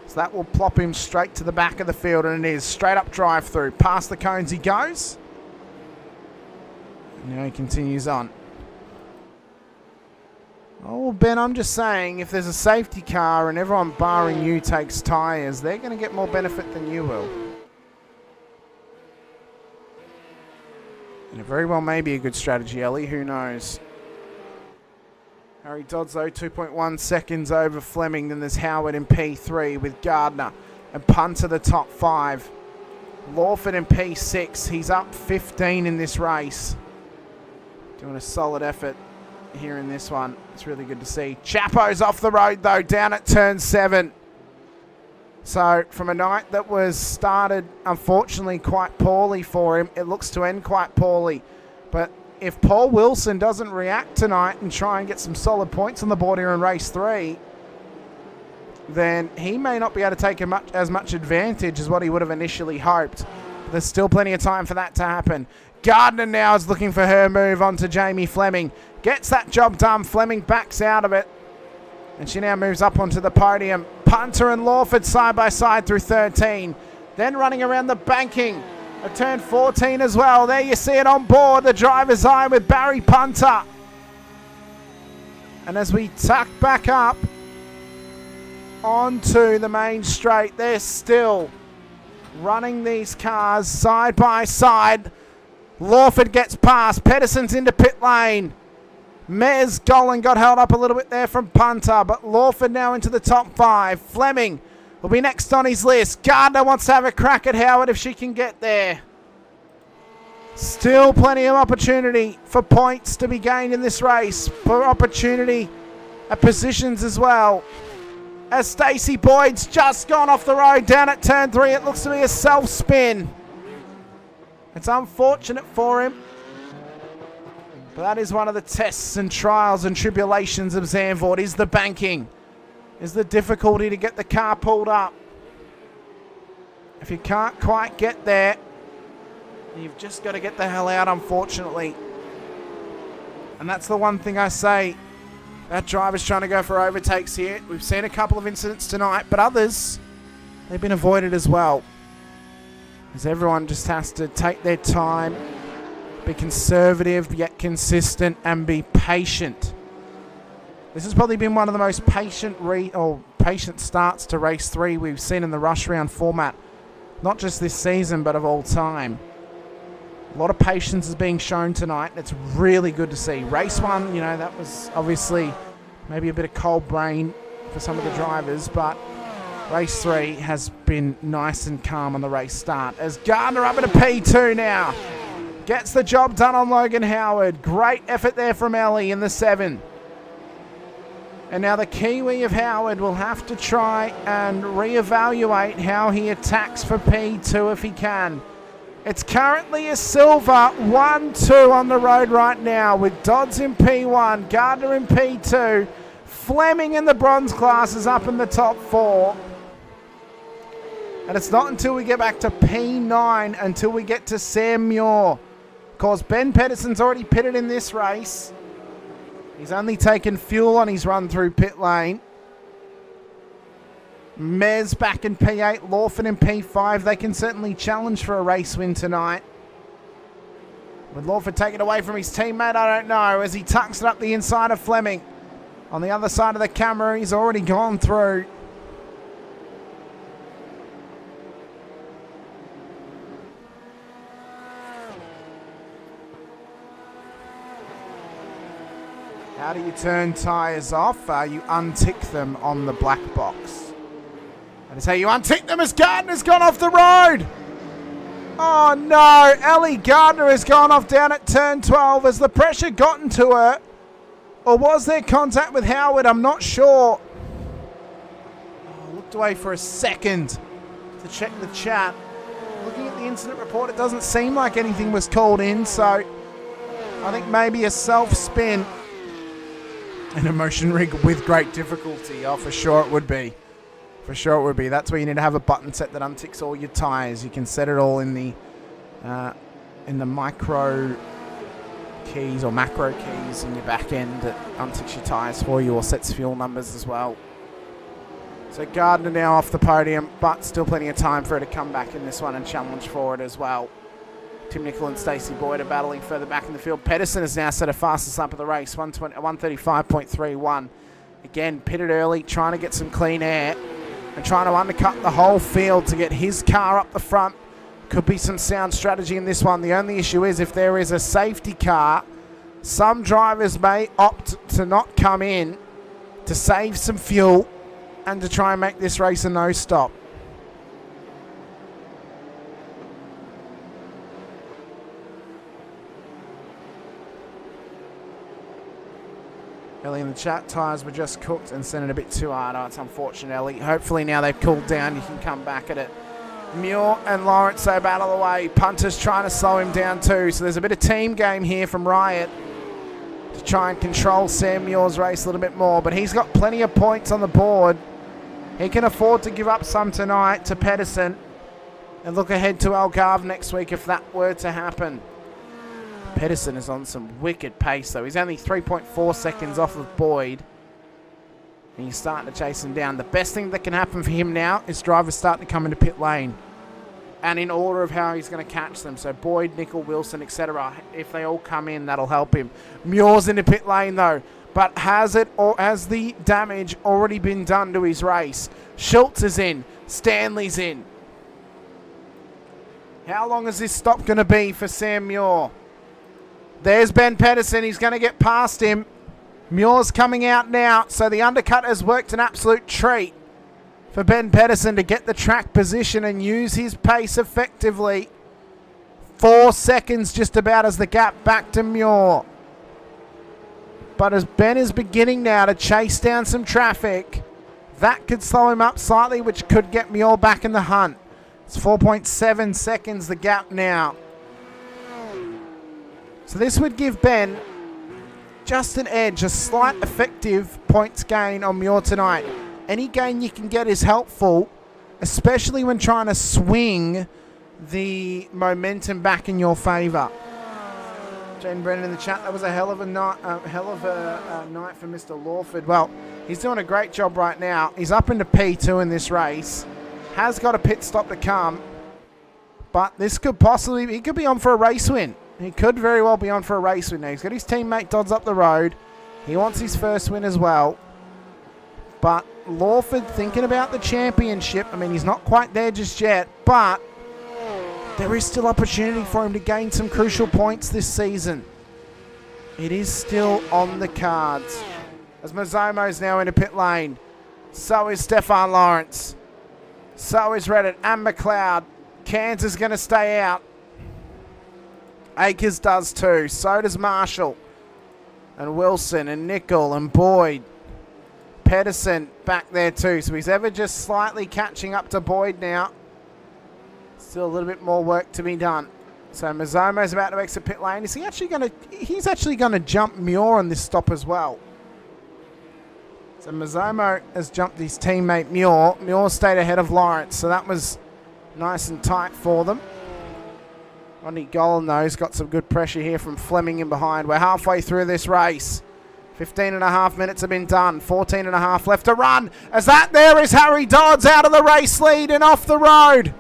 So that will plop him straight to the back of the field, and it is straight up drive-through. Past the cones he goes. Now he continues on. Oh, Ben, I'm just saying, if there's a safety car and everyone barring you takes tyres, they're going to get more benefit than you will. And it very well may be a good strategy, Ellie. Who knows? Harry Dodds, though, 2.1 seconds over Fleming. Then there's Howard in P3 with Gardner and Punter the top 5. Lawford in P6. He's up 15 in this race. Doing a solid effort here in this one. It's really good to see. Chapo's off the road, though, down at turn 7. So from a night that was started, unfortunately, quite poorly for him, it looks to end quite poorly. But if Paul Wilson doesn't react tonight and try and get some solid points on the board here in race 3, then he may not be able to take as much advantage as what he would have initially hoped. But there's still plenty of time for that to happen. Gardner now is looking for her move onto Jamie Fleming. Gets that job done. Fleming backs out of it. And she now moves up onto the podium. Punter and Lawford side by side through 13. Then running around the banking of turn 14 as well. There you see it on board. The driver's eye with Barry Punter. And as we tuck back up onto the main straight, they're still running these cars side by side. Lawford gets past. Pedersen's into pit lane. Mez Golan got held up a little bit there from Punter, but Lawford now into the top 5. Fleming will be next on his list. Gardner wants to have a crack at Howard if she can get there. Still plenty of opportunity for points to be gained in this race. For opportunity at positions as well. As Stacey Boyd's just gone off the road down at turn 3. It looks to be a self-spin. It's unfortunate for him. But that is one of the tests and trials and tribulations of Zandvoort, is the banking. Is the difficulty to get the car pulled up. If you can't quite get there, you've just got to get the hell out, unfortunately. And that's the one thing I say. That driver's trying to go for overtakes here. We've seen a couple of incidents tonight, but others, they've been avoided as well. As everyone just has to take their time, be conservative, yet consistent, and be patient. This has probably been one of the most patient starts to race 3 we've seen in the rush round format. Not just this season, but of all time. A lot of patience is being shown tonight. It's really good to see. Race 1, that was obviously maybe a bit of cold brain for some of the drivers, but race 3 has been nice and calm on the race start. As Gardner up at a P2 now. Gets the job done on Logan Howard. Great effort there from Ellie in the 7. And now the Kiwi of Howard will have to try and reevaluate how he attacks for P2 if he can. It's currently a silver 1-2 on the road right now with Dodds in P1, Gardner in P2, Fleming in the bronze class is up in the top 4. And it's not until we get back to P9 until we get to Sam Muir. Of course, Ben Pedersen's already pitted in this race. He's only taken fuel on his run through pit lane. Mez back in P8, Lawford in P5. They can certainly challenge for a race win tonight. Would Lawford take it away from his teammate? I don't know, as he tucks it up the inside of Fleming. On the other side of the camera, he's already gone through. How do you turn tyres off? You untick them on the black box. That is how you untick them, as Gardner's gone off the road. Oh no, Ellie Gardner has gone off down at turn 12. Has the pressure gotten to her? Or was there contact with Howard? I'm not sure. Looked away for a second to check the chat. Looking at the incident report, it doesn't seem like anything was called in, so I think maybe a self-spin. An emotion rig with great difficulty. Oh, for sure it would be. For sure it would be. That's where you need to have a button set that unticks all your tyres. You can set it all in the micro keys or macro keys in your back end that unticks your tyres for you or sets fuel numbers as well. So Gardner now off the podium, but still plenty of time for her to come back in this one and challenge for it as well. Tim Nicol and Stacey Boyd are battling further back in the field. Pedersen has now set a fastest lap of the race, 135.31. Again, pitted early, trying to get some clean air and trying to undercut the whole field to get his car up the front. Could be some sound strategy in this one. The only issue is if there is a safety car, some drivers may opt to not come in to save some fuel and to try and make this race a no-stop. Ellie in the chat, tyres were just cooked and sent it a bit too hard. Oh, it's unfortunate, Ellie. Hopefully now they've cooled down, you can come back at it. Muir and Lawrence so battle away. Punter's trying to slow him down too. So there's a bit of team game here from Riot to try and control Sam Muir's race a little bit more. But he's got plenty of points on the board. He can afford to give up some tonight to Pedersen and look ahead to Algarve next week if that were to happen. Pedersen is on some wicked pace though. He's only 3.4 seconds off of Boyd. And he's starting to chase him down. The best thing that can happen for him now is drivers starting to come into pit lane. And in order of how he's going to catch them. So Boyd, Nicol, Wilson, etc. If they all come in, that'll help him. Muir's into pit lane though. But has the damage already been done to his race? Schultz is in. Stanley's in. How long is this stop going to be for Sam Muir? There's Ben Pedersen. He's going to get past him. Muir's coming out now. So the undercut has worked an absolute treat for Ben Pedersen to get the track position and use his pace effectively. 4 seconds just about as the gap back to Muir. But as Ben is beginning now to chase down some traffic, that could slow him up slightly, which could get Muir back in the hunt. It's 4.7 seconds the gap now. So this would give Ben just an edge, a slight effective points gain on Muir tonight. Any gain you can get is helpful, especially when trying to swing the momentum back in your favour. Jane Brennan in the chat, that was a hell of a night for Mr. Lawford. Well, he's doing a great job right now. He's up into P2 in this race. Has got a pit stop to come, but this could possibly, he could be on for a race win. He could very well be on for a race win now. He's got his teammate Dodds up the road. He wants his first win as well. But Lawford thinking about the championship. I mean, he's not quite there just yet, but there is still opportunity for him to gain some crucial points this season. It is still on the cards. As Mazzomo's now into pit lane. So is Stefan Lawrence. So is Reddit and McLeod. Cairns is going to stay out. Akers does too. So does Marshall. And Wilson and Nicol and Boyd. Pedersen back there too. So he's ever just slightly catching up to Boyd now. Still a little bit more work to be done. So Mazzomo's about to exit pit lane. Is he actually going to... He's actually going to jump Muir on this stop as well. So Mazzomo has jumped his teammate Muir. Muir stayed ahead of Lawrence. So that was nice and tight for them. Ronnie Golan, though, has got some good pressure here from Fleming in behind. We're halfway through this race. 15.5 minutes have been done. 14.5 left to run. As that there is Harry Dodds out of the race lead and off the road.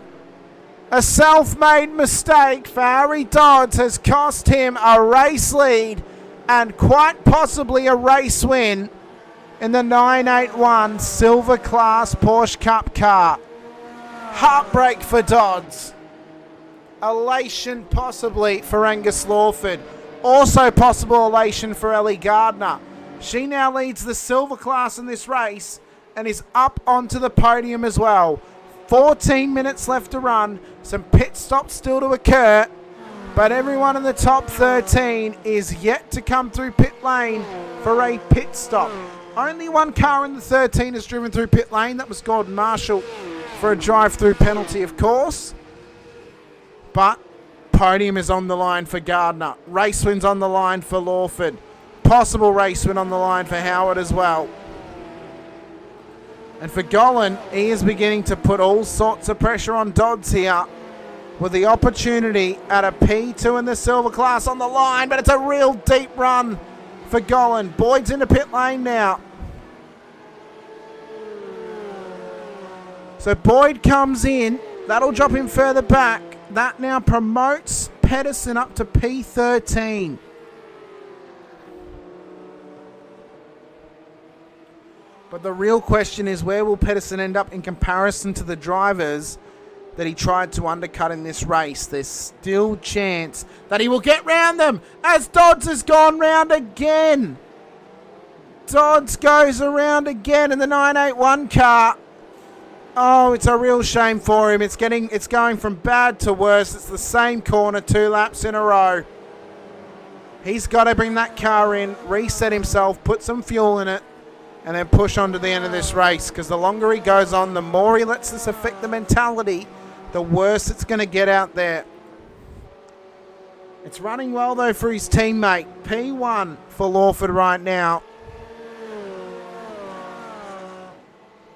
A self-made mistake for Harry Dodds has cost him a race lead and quite possibly a race win in the 981 Silver Class Porsche Cup car. Heartbreak for Dodds. Elation possibly for Angus Lawford. Also possible elation for Ellie Gardner. She now leads the silver class in this race and is up onto the podium as well. 14 minutes left to run. Some pit stops still to occur. But everyone in the top 13 is yet to come through pit lane for a pit stop. Only one car in the 13 has driven through pit lane. That was Gordon Marshall for a drive-through penalty, of course. But podium is on the line for Gardner. Race win's on the line for Lawford. Possible race win on the line for Howard as well. And for Golan, he is beginning to put all sorts of pressure on Dodds here with the opportunity at a P2 in the silver class on the line, but it's a real deep run for Golan. Boyd's into pit lane now. So Boyd comes in. That'll drop him further back. That now promotes Pedersen up to P13. But the real question is, where will Pedersen end up in comparison to the drivers that he tried to undercut in this race? There's still chance that he will get round them, as Dodds has gone round again. Dodds goes around again in the 981 car. Oh, it's a real shame for him. It's going from bad to worse. It's the same corner 2 laps in a row. He's got to bring that car in, reset himself, put some fuel in it, and then push on to the end of this race, because the longer he goes on, the more he lets this affect the mentality, the worse it's going to get out there. It's running well, though, for his teammate. P1 for Lawford right now.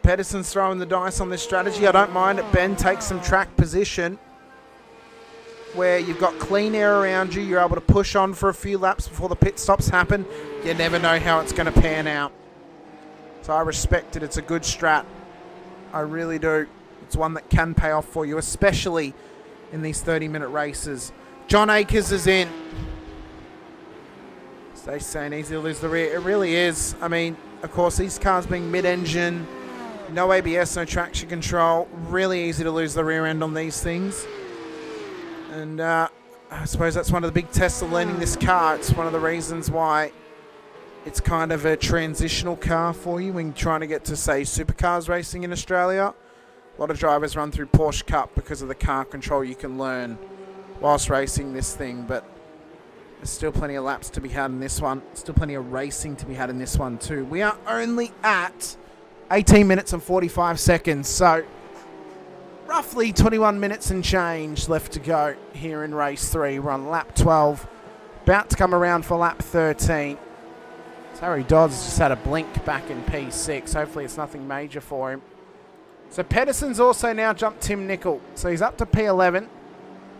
Pedersen's throwing the dice on this strategy. I don't mind it. Ben takes some track position where you've got clean air around you. You're able to push on for a few laps before the pit stops happen. You never know how it's going to pan out. So I respect it. It's a good strat. I really do. It's one that can pay off for you, especially in these 30-minute races. John Akers is in. Stay saying easy to lose the rear. It really is. I mean, of course, these cars being mid-engine, no ABS, no traction control, really easy to lose the rear end on these things. And I suppose that's one of the big tests of learning this car. It's one of the reasons why it's kind of a transitional car for you when you're trying to get to, say, supercars racing in Australia. A lot of drivers run through Porsche Cup because of the car control you can learn whilst racing this thing. But there's still plenty of laps to be had in this one. Still plenty of racing to be had in this one too. We are only at 18 minutes and 45 seconds. So roughly 21 minutes and change left to go here in race 3. We're on lap 12. About to come around for lap 13. Harry Dodds just had a blink back in P6. Hopefully it's nothing major for him. So Pedersen's also now jumped Tim Nicol. So he's up to P11.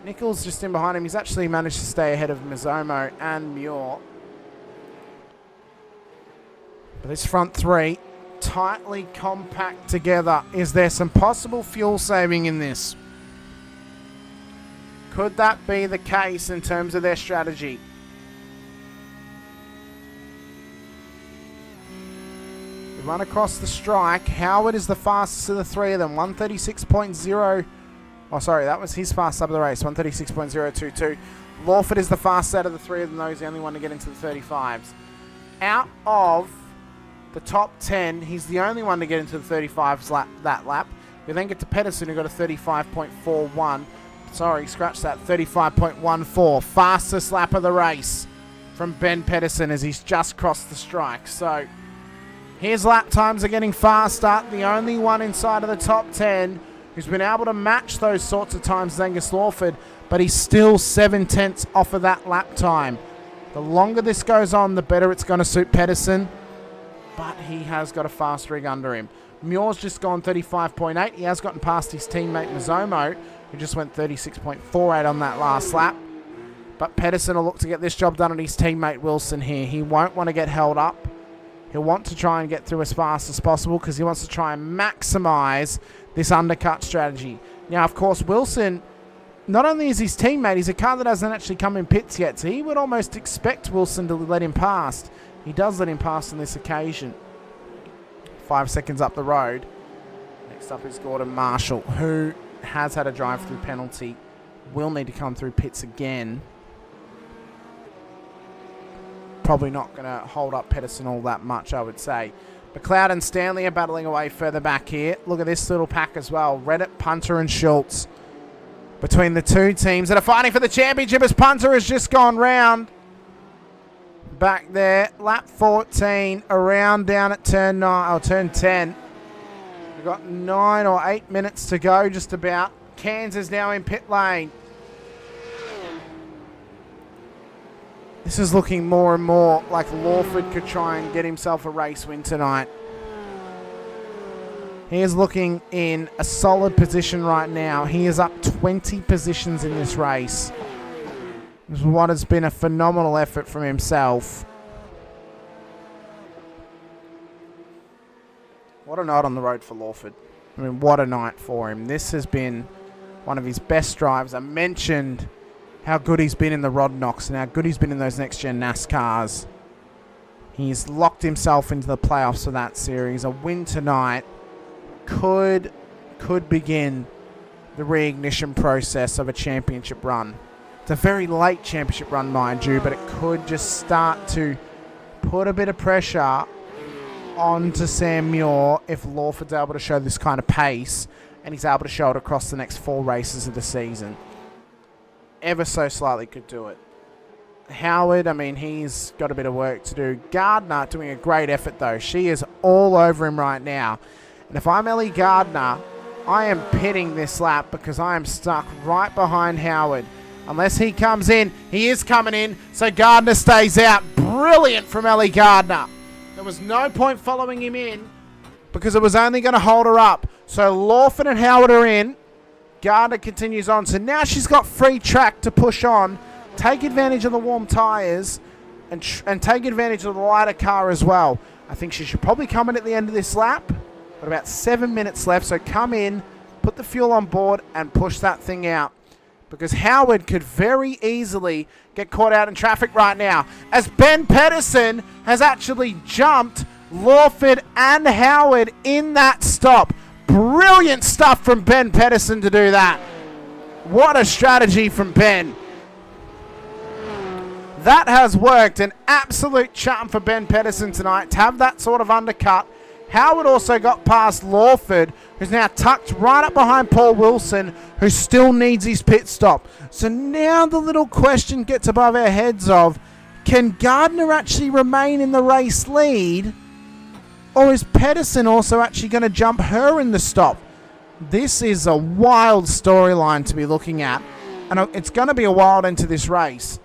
Nicol's just in behind him. He's actually managed to stay ahead of Mizomo and Muir. But this front 3, tightly compact together. Is there some possible fuel saving in this? Could that be the case in terms of their strategy? Run across the strike. Howard is the fastest of the 3 of them. 136.0. Oh, sorry, that was his fastest up of the race. 136.022. Lawford is the fastest out of the 3 of them, though. He's the only one to get into the 35s. Out of the top 10, he's the only one to get into the 35s that lap. We then get to Pedersen, who got a 35.41. Sorry, scratch that. 35.14. Fastest lap of the race from Ben Pedersen as he's just crossed the strike. So his lap times are getting faster. The only one inside of the top 10 who's been able to match those sorts of times is Angus Lawford, but he's still 7/10 off of that lap time. The longer this goes on, the better it's going to suit Pedersen, but he has got a fast rig under him. Muir's just gone 35.8. He has gotten past his teammate Mizomo, who just went 36.48 on that last lap. But Pedersen will look to get this job done on his teammate Wilson here. He won't want to get held up. He'll want to try and get through as fast as possible because he wants to try and maximize this undercut strategy. Now, of course, Wilson, not only is his teammate, he's a car that hasn't actually come in pits yet, so he would almost expect Wilson to let him past. He does let him pass on this occasion. 5 seconds up the road. Next up is Gordon Marshall, who has had a drive-through penalty. Will need to come through pits again. Probably not going to hold up Pedersen all that much, I would say. McLeod and Stanley are battling away further back here. Look at this little pack as well. Reddit, Punter and Schultz. Between the two teams that are fighting for the championship as Punter has just gone round. Back there, lap 14, around down at turn 9, or turn 10. We've got 9 or 8 minutes to go just about. Kansas now in pit lane. This is looking more and more like Lawford could try and get himself a race win tonight. He is looking in a solid position right now. He is up 20 positions in this race. This is what has been a phenomenal effort from himself. What a night on the road for Lawford. I mean, what a night for him. This has been one of his best drives. I mentioned how good he's been in the Rod Knocks and how good he's been in those next-gen NASCARs. He's locked himself into the playoffs for that series. A win tonight could begin the reignition process of a championship run. It's a very late championship run, mind you, but it could just start to put a bit of pressure onto Sam Muir if Lawford's able to show this kind of pace and he's able to show it across the next 4 races of the season. Ever so slightly could do it. Howard, I mean, he's got a bit of work to do. Gardner doing a great effort, though. She is all over him right now. And if I'm Ellie Gardner, I am pitting this lap because I am stuck right behind Howard. Unless he comes in. He is coming in, so Gardner stays out. Brilliant from Ellie Gardner. There was no point following him in because it was only going to hold her up. So Lawford and Howard are in. Gardner continues on. So now she's got free track to push on, take advantage of the warm tyres, and take advantage of the lighter car as well. I think she should probably come in at the end of this lap. Got about 7 minutes left, so come in, put the fuel on board, and push that thing out. Because Howard could very easily get caught out in traffic right now, as Ben Pedersen has actually jumped Lawford and Howard in that stop. Brilliant stuff from Ben Pedersen to do that. What a strategy from Ben. That has worked. An absolute charm for Ben Pedersen tonight to have that sort of undercut. Howard also got past Lawford, who's now tucked right up behind Paul Wilson, who still needs his pit stop. So now the little question gets above our heads of, can Gardner actually remain in the race lead? Or is Pedersen also actually going to jump her in the stop? This is a wild storyline to be looking at. And it's going to be a wild end to this race.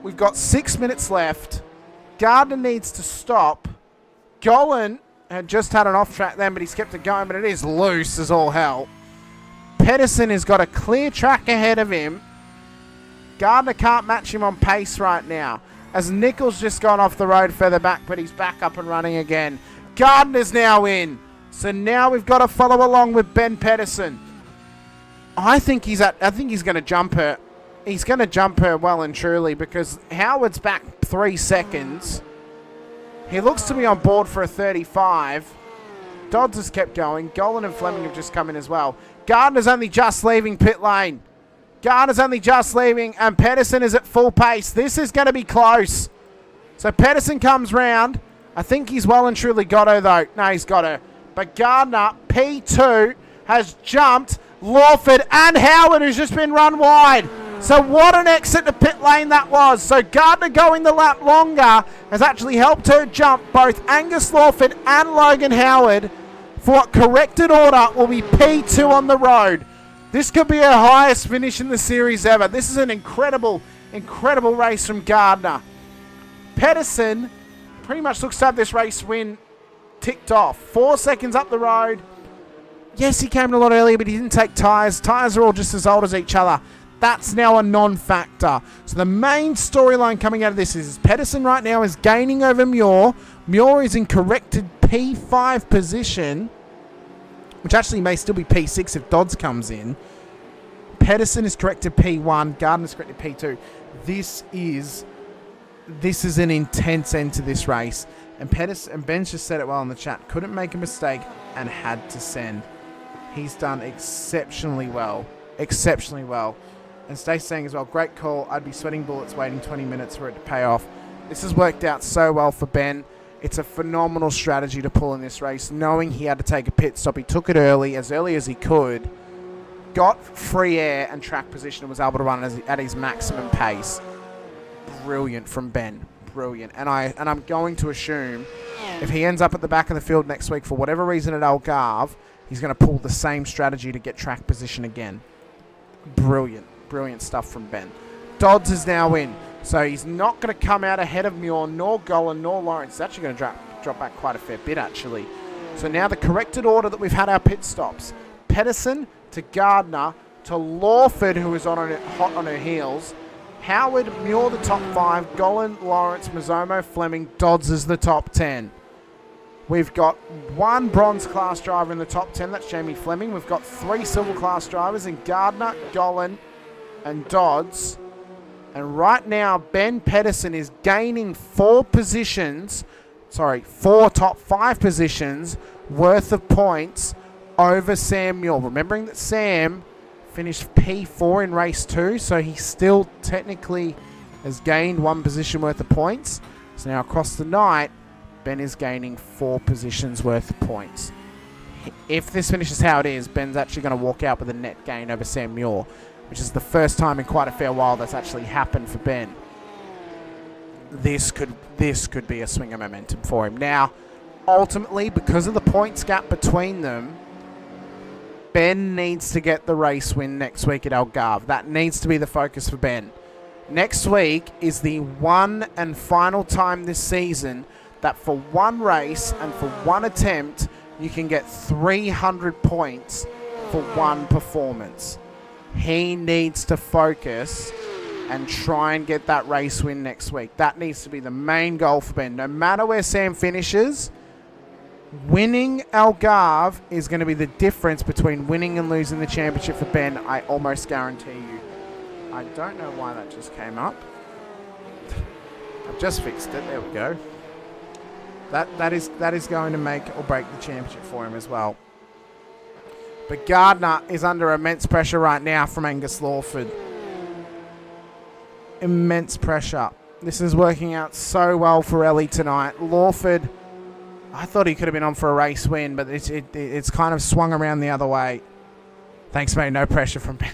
We've got 6 minutes left. Gardner needs to stop. Golan had just had an off track then, but he's kept it going, but it is loose as all hell. Pedersen has got a clear track ahead of him. Gardner can't match him on pace right now, as Nichols just gone off the road further back, but he's back up and running again. Gardner's now in. So now we've got to follow along with Ben Pedersen. I think he's going to jump her. He's going to jump her well and truly because Howard's back 3 seconds. He looks to be on board for a 35. Dodds has kept going. Golan and Fleming have just come in as well. Gardner's only just leaving pit lane. Gardner's only just leaving, and Pedersen is at full pace. This is going to be close. So Pedersen comes round. I think he's well and truly got her, though. No, he's got her. But Gardner, P2, has jumped Lawford and Howard, who's just been run wide. So what an exit to pit lane that was. So Gardner going the lap longer has actually helped her jump both Angus Lawford and Logan Howard for what corrected order will be P2 on the road. This could be her highest finish in the series ever. This is an incredible, incredible race from Gardner. Pedersen pretty much looks to have this race win ticked off. 4 seconds up the road. Yes, he came in a lot earlier, but he didn't take tyres. Tyres are all just as old as each other. That's now a non-factor. So the main storyline coming out of this is Pedersen right now is gaining over Muir. Muir is in corrected P5 position, which actually may still be P6 if Dodds comes in. Pedersen is corrected P1. Gardner's corrected P2. This is an intense end to this race. And Ben's just said it well in the chat. Couldn't make a mistake and had to send. He's done exceptionally well. Exceptionally well. And Stacey saying as well, great call. I'd be sweating bullets waiting 20 minutes for it to pay off. This has worked out so well for Ben. It's a phenomenal strategy to pull in this race, knowing he had to take a pit stop. He took it early as he could, got free air and track position and was able to run at his maximum pace. Brilliant from Ben. Brilliant. And I'm going to assume if he ends up at the back of the field next week for whatever reason at Algarve, he's going to pull the same strategy to get track position again. Brilliant. Brilliant stuff from Ben. Dodds is now in. So he's not going to come out ahead of Muir, nor Golan, nor Lawrence. It's actually going to drop back quite a fair bit, actually. So now the corrected order that we've had our pit stops. Pedersen to Gardner to Lawford, who is hot on her heels. Howard, Muir the top 5. Golan, Lawrence, Mazzomo, Fleming. Dodds is the top 10. We've got 1 bronze class driver in the top 10. That's Jamie Fleming. We've got 3 silver class drivers in Gardner, Golan, and Dodds. And right now, Ben Pedersen is gaining 4 top 5 positions worth of points over Sam Muir. Remembering that Sam finished P4 in race 2, so he still technically has gained 1 position worth of points. So now across the night, Ben is gaining 4 positions worth of points. If this finishes how it is, Ben's actually going to walk out with a net gain over Sam Muir, which is the first time in quite a fair while that's actually happened for Ben. This could be a swing of momentum for him. Now, ultimately, because of the points gap between them, Ben needs to get the race win next week at Algarve. That needs to be the focus for Ben. Next week is the one and final time this season that for one race and for one attempt, you can get 300 points for one performance. He needs to focus and try and get that race win next week. That needs to be the main goal for Ben. No matter where Sam finishes, winning Algarve is going to be the difference between winning and losing the championship for Ben, I almost guarantee you. I don't know why that just came up. I've just fixed it. There we go. That is going to make or break the championship for him as well. But Gardner is under immense pressure right now from Angus Lawford. Immense pressure. This is working out so well for Ellie tonight. Lawford, I thought he could have been on for a race win, but it's kind of swung around the other way. Thanks, mate. No pressure from Ben.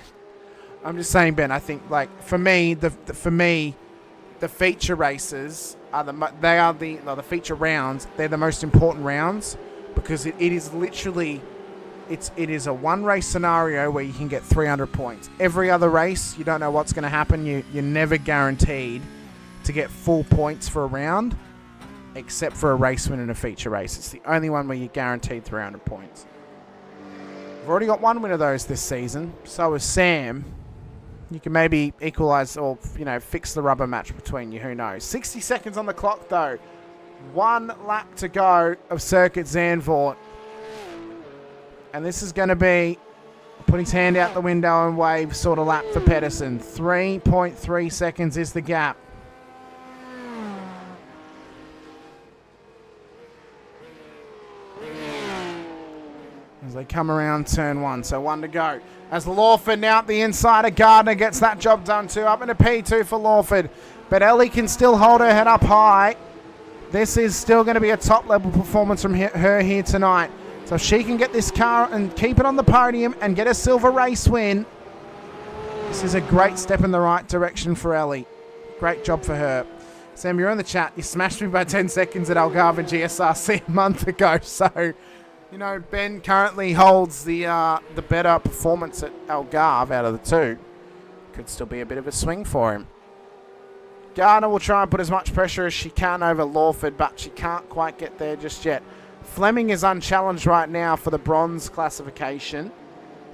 I'm just saying, Ben, I think, like, for me, the feature races are the feature rounds. They're the most important rounds because it is literally... It is a one race scenario where you can get 300 points. Every other race, you don't know what's going to happen. You're never guaranteed to get full points for a round, except for a race win and a feature race. It's the only one where you're guaranteed 300 points. We've already got 1 win of those this season. So is Sam. You can maybe equalise or fix the rubber match between you. Who knows? 60 seconds on the clock though. 1 lap to go of Circuit Zandvoort. And this is going to be put his hand out the window and wave sort of lap for Pedersen. 3.3 seconds is the gap. As they come around turn 1. So 1 to go. As Lawford now at the inside of Gardner gets that job done too. Up into P2 for Lawford. But Ellie can still hold her head up high. This is still going to be a top level performance from her here tonight. So if she can get this car and keep it on the podium and get a silver race win, this is a great step in the right direction for Ellie. Great job for her. Sam, you're in the chat. You smashed me by 10 seconds at Algarve GSRC a month ago. So, Ben currently holds the better performance at Algarve out of the 2. Could still be a bit of a swing for him. Gardner will try and put as much pressure as she can over Lawford, but she can't quite get there just yet. Fleming is unchallenged right now for the bronze classification.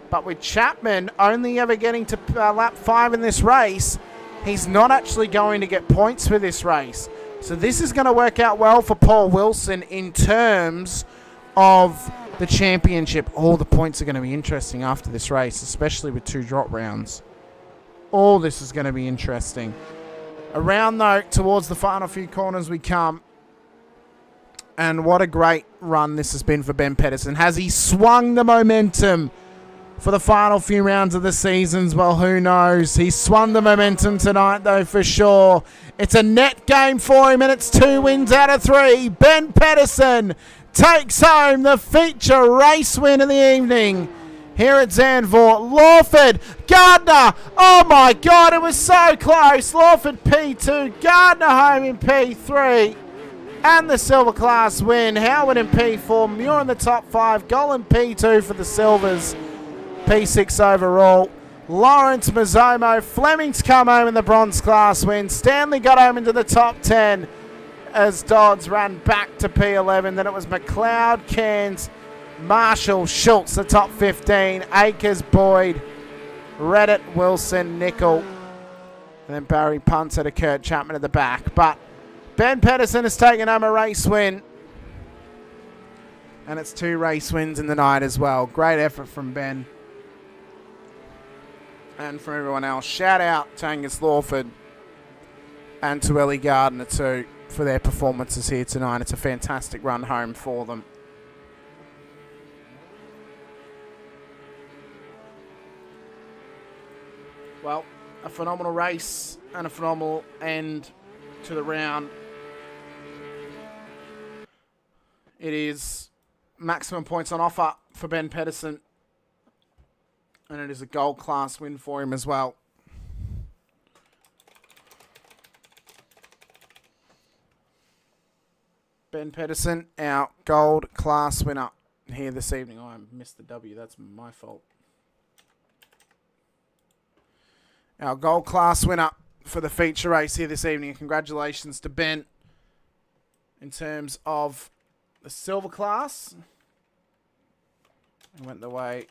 But with Chapman only ever getting to lap 5 in this race, he's not actually going to get points for this race. So this is going to work out well for Paul Wilson in terms of the championship. All the points are going to be interesting after this race, especially with 2 drop rounds. All this is going to be interesting. Around, though, towards the final few corners we come. And what a great run this has been for Ben Pedersen. Has he swung the momentum for the final few rounds of the seasons? Well, who knows? He swung the momentum tonight, though, for sure. It's a net game for him, and it's 2 wins out of 3. Ben Pedersen takes home the feature race win of the evening here at Zandvoort. Lawford, Gardner. Oh, my God, it was so close. Lawford P2, Gardner home in P3. And the silver class win. Howard in P4. Muir in the top 5. Golan P2 for the silvers. P6 overall. Lawrence Mazzomo. Fleming's come home in the bronze class win. Stanley got home into the top 10 as Dodds ran back to P11. Then it was McLeod, Cairns, Marshall, Schultz, the top 15. Akers, Boyd, Reddit, Wilson, Nickel. And then Barry Punter to Kurt Chapman at the back. But Ben Pedersen has taken home a race win. And it's 2 race wins in the night as well. Great effort from Ben. And for everyone else, shout out to Angus Lawford and to Ellie Gardner too for their performances here tonight. It's a fantastic run home for them. Well, a phenomenal race and a phenomenal end to the round. It is maximum points on offer for Ben Pedersen, and it is a gold class win for him as well. Ben Pedersen, our gold class winner here this evening. Oh, I missed the W. That's my fault. Our gold class winner for the feature race here this evening. Congratulations to Ben in terms of the silver class. It went the way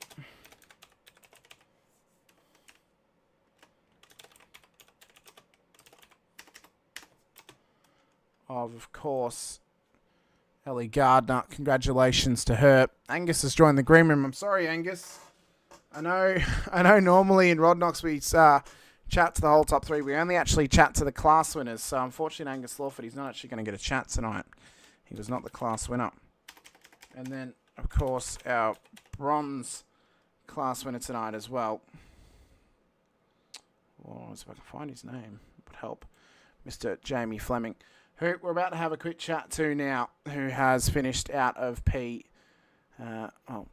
of course, Ellie Gardner. Congratulations to her. Angus has joined the green room. I'm sorry, Angus. I know. Normally in Rodnox we chat to the whole top three. We only actually chat to the class winners. So unfortunately, Angus Lawford, he's not actually going to get a chat tonight. He was not the class winner. And then, of course, our bronze class winner tonight as well. Well, if I can find his name, it would help. Mr. Jamie Fleming, who we're about to have a quick chat to now, who has finished out of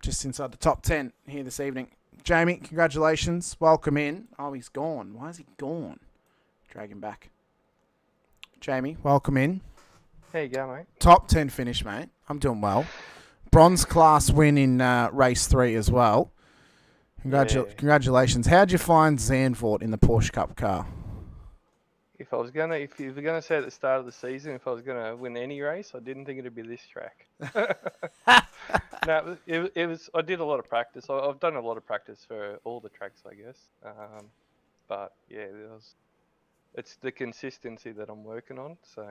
just inside the top 10 here this evening. Jamie, congratulations. Welcome in. Oh, he's gone. Why is he gone? Drag him back. Jamie, welcome in. There you go, mate. Top 10 finish, mate. I'm doing well. Bronze class win in race 3 as well. Congratulations. How'd you find Zandvoort in the Porsche Cup car? If you were gonna say at the start of the season, if I was gonna win any race, I didn't think it'd be this track. No, it was. I did a lot of practice. I've done a lot of practice for all the tracks, I guess. But yeah, it's the consistency that I'm working on. So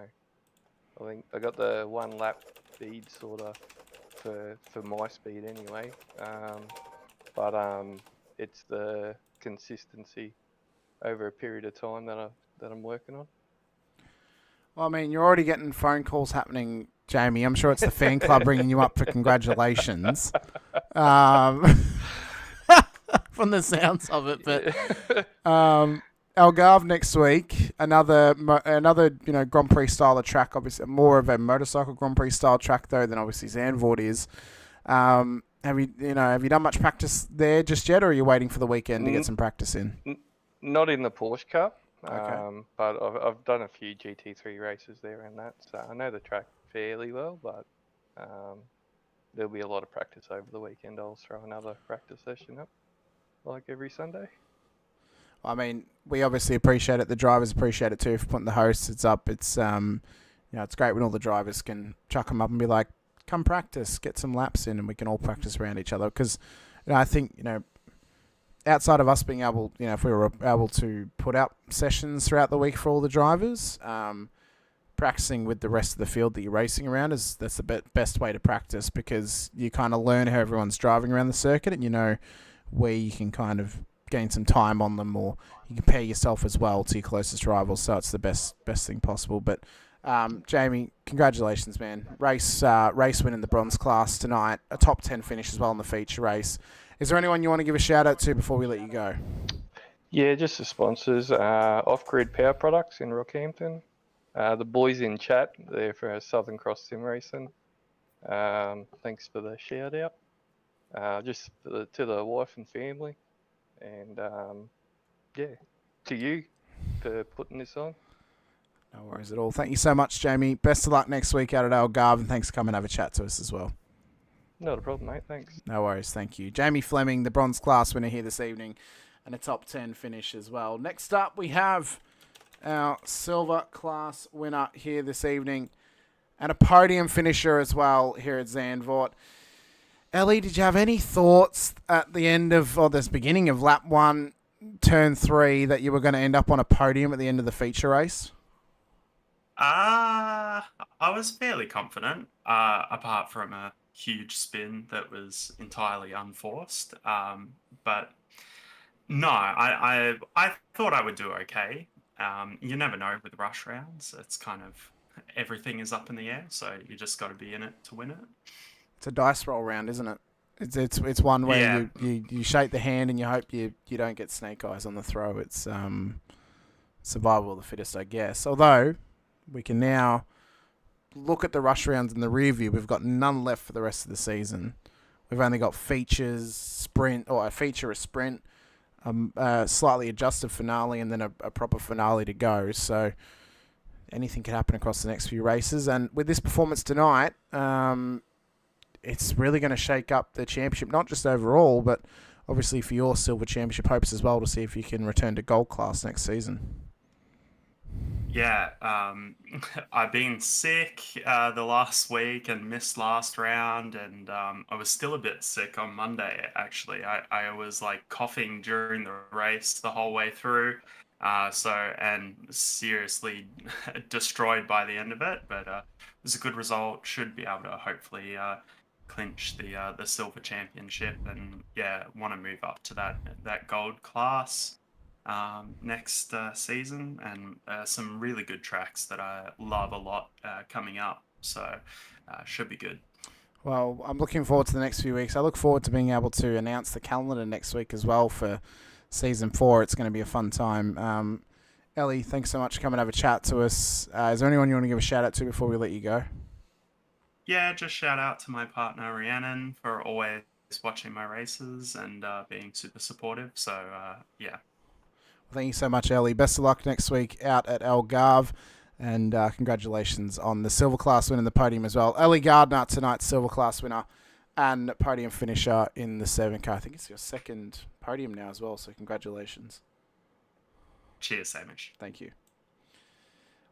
I think I got the 1 lap speed sort of for my speed anyway. But it's the consistency over a period of time that I'm working on. Well, I mean, you're already getting phone calls happening, Jamie. I'm sure it's the fan club ringing you up for congratulations. From the sounds of it, but Algarve next week, another Grand Prix style of track. Obviously, more of a motorcycle Grand Prix style track though than obviously Zandvoort is. Have you done much practice there just yet, or are you waiting for the weekend to get some practice in? Not in the Porsche Cup. Okay. But I've done a few GT3 races there and that, so I know the track fairly well, but there'll be a lot of practice over the weekend. I'll throw another practice session up, like every Sunday. I mean, we obviously appreciate it. The drivers appreciate it too for putting the hosts up. It's it's great when all the drivers can chuck them up and be like, come practice, get some laps in, and we can all practice around each other. Because I think, outside of us being able, if we were able to put out sessions throughout the week for all the drivers, practicing with the rest of the field that you're racing around that's the best way to practice, because you kind of learn how everyone's driving around the circuit, and you know where you can kind of gain some time on them, or you compare yourself as well to your closest rivals. So it's the best thing possible. But Jamie, congratulations, man! Race win in the bronze class tonight, a top 10 finish as well in the feature race. Is there anyone you want to give a shout out to before we let you go? Yeah, just the sponsors, Off-Grid Power Products in Rockhampton, the boys in chat there for Southern Cross Sim Racing. Thanks for the shout out. Just to the wife and family, and to you for putting this on. No worries at all. Thank you so much, Jamie. Best of luck next week out at Algarve, and thanks for coming and have a chat to us as well. Not a problem, mate. Thanks. No worries. Thank you. Jamie Fleming, the bronze class winner here this evening, and a top 10 finish as well. Next up, we have our silver class winner here this evening, and a podium finisher as well here at Zandvoort. Ellie, did you have any thoughts at the end of, or this beginning of lap 1, turn 3, that you were going to end up on a podium at the end of the feature race? I was fairly confident, apart from a huge spin that was entirely unforced. But No, I thought I would do okay. You never know with rush rounds. It's kind of everything is up in the air, so you just got to be in it to win it. It's a dice roll round, isn't it? It's one where Yeah. you shake the hand and you hope you don't get snake eyes on the throw. It's survival of the fittest, I guess. Although we can now look at the rush rounds in the rear view. We've got none left for the rest of the season. We've only got features, sprint, or a feature, a sprint, slightly adjusted finale, and then a proper finale to go. So anything can happen across the next few races. And with this performance tonight, it's really going to shake up the championship, not just overall, but obviously for your silver championship hopes as well, to see if you can return to gold class next season. Yeah, I've been sick the last week and missed last round, and I was still a bit sick on Monday, actually. I was like coughing during the race the whole way through, and seriously destroyed by the end of it, but it was a good result. Should be able to hopefully clinch the silver championship, and yeah, want to move up to that gold class next season, and some really good tracks that I love a lot coming up, so should be good. Well, I'm looking forward to the next few weeks. I look forward to being able to announce the calendar next week as well for Season 4. It's going to be a fun time. Ellie, thanks so much for coming and have a chat to us. Is there anyone you want to give a shout out to before we let you go? Yeah, just shout out to my partner Rhiannon for always watching my races and being super supportive, so yeah. Thank you so much, Ellie. Best of luck next week out at Algarve, and congratulations on the silver class win in the podium as well. Ellie Gardner, tonight's silver class winner and podium finisher in the 7 car. I think it's your second podium now as well, so congratulations. Cheers, Hamish. Thank you.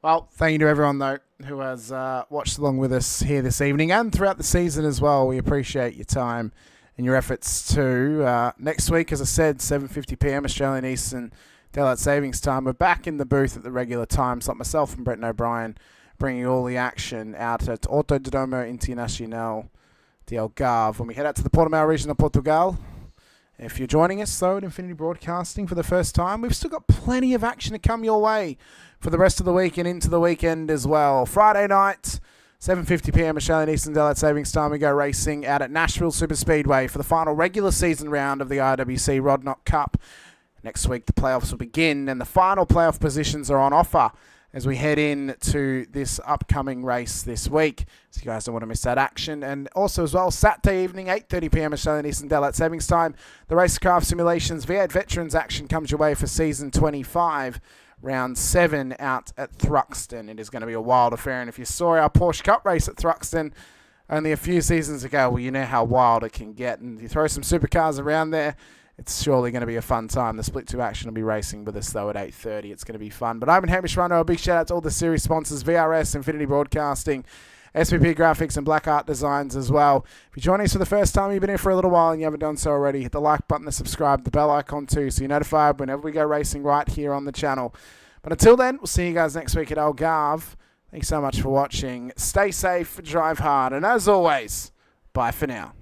Well, thank you to everyone, though, who has watched along with us here this evening and throughout the season as well. We appreciate your time and your efforts too. Next week, as I said, 7:50 p.m. Australian Eastern Daylight Savings Time. We're back in the booth at the regular times, like myself and Brett O'Brien, bringing all the action out at Autodromo Internacional de Algarve when we head out to the Portimao region of Portugal. If you're joining us, though, at Infinity Broadcasting for the first time, we've still got plenty of action to come your way for the rest of the week and into the weekend as well. Friday night, 7:50 p.m. Australian Eastern Daylight Savings Time, we go racing out at Nashville Superspeedway for the final regular season round of the IRWC Rodnock Cup. Next week, the playoffs will begin, and the final playoff positions are on offer as we head in to this upcoming race this week. So you guys don't want to miss that action. And also as well, Saturday evening, 8:30 p.m. Australian Eastern Daylight Savings Time, the Racecraft Simulations V8 Veterans action comes your way for Season 25, Round 7 out at Thruxton. It is going to be a wild affair, and if you saw our Porsche Cup race at Thruxton only a few seasons ago, well, you know how wild it can get. And you throw some supercars around there, it's surely going to be a fun time. The Split 2 action will be racing with us, though, at 8:30. It's going to be fun. But I'm Hamish Munro. A big shout-out to all the series sponsors, VRS, Infinity Broadcasting, SPP Graphics, and Black Art Designs as well. If you're joining us for the first time, you've been here for a little while and you haven't done so already, hit the like button, the subscribe, the bell icon too, so you're notified whenever we go racing right here on the channel. But until then, we'll see you guys next week at Algarve. Thanks so much for watching. Stay safe, drive hard, and as always, bye for now.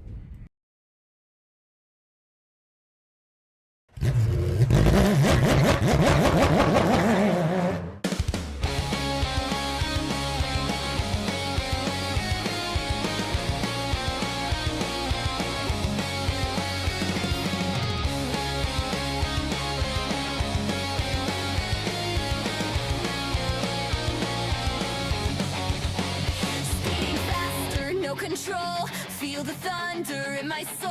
Speeding faster, no control. Feel the thunder in my soul.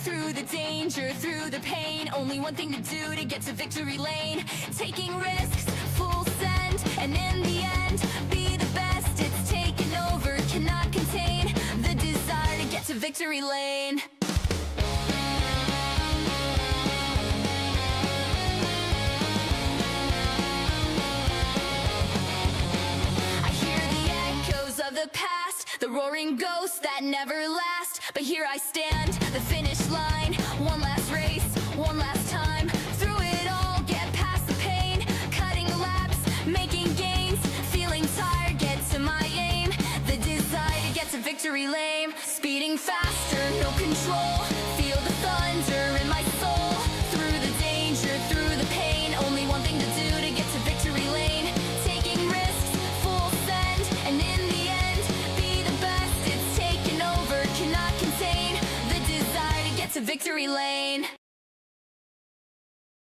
Through the danger, through the pain. Only one thing to do to get to victory lane. Taking risks, full send, and in the end, be the best. It's taken over, cannot contain the desire to get to victory lane. I hear the echoes of the past, the roaring ghosts that never last. But here I stand, the finish line. One last race, one last time. Through it all, get past the pain. Cutting laps, making gains. Feeling tired, get to my aim. The desire to get to victory lane. Speeding faster, no control.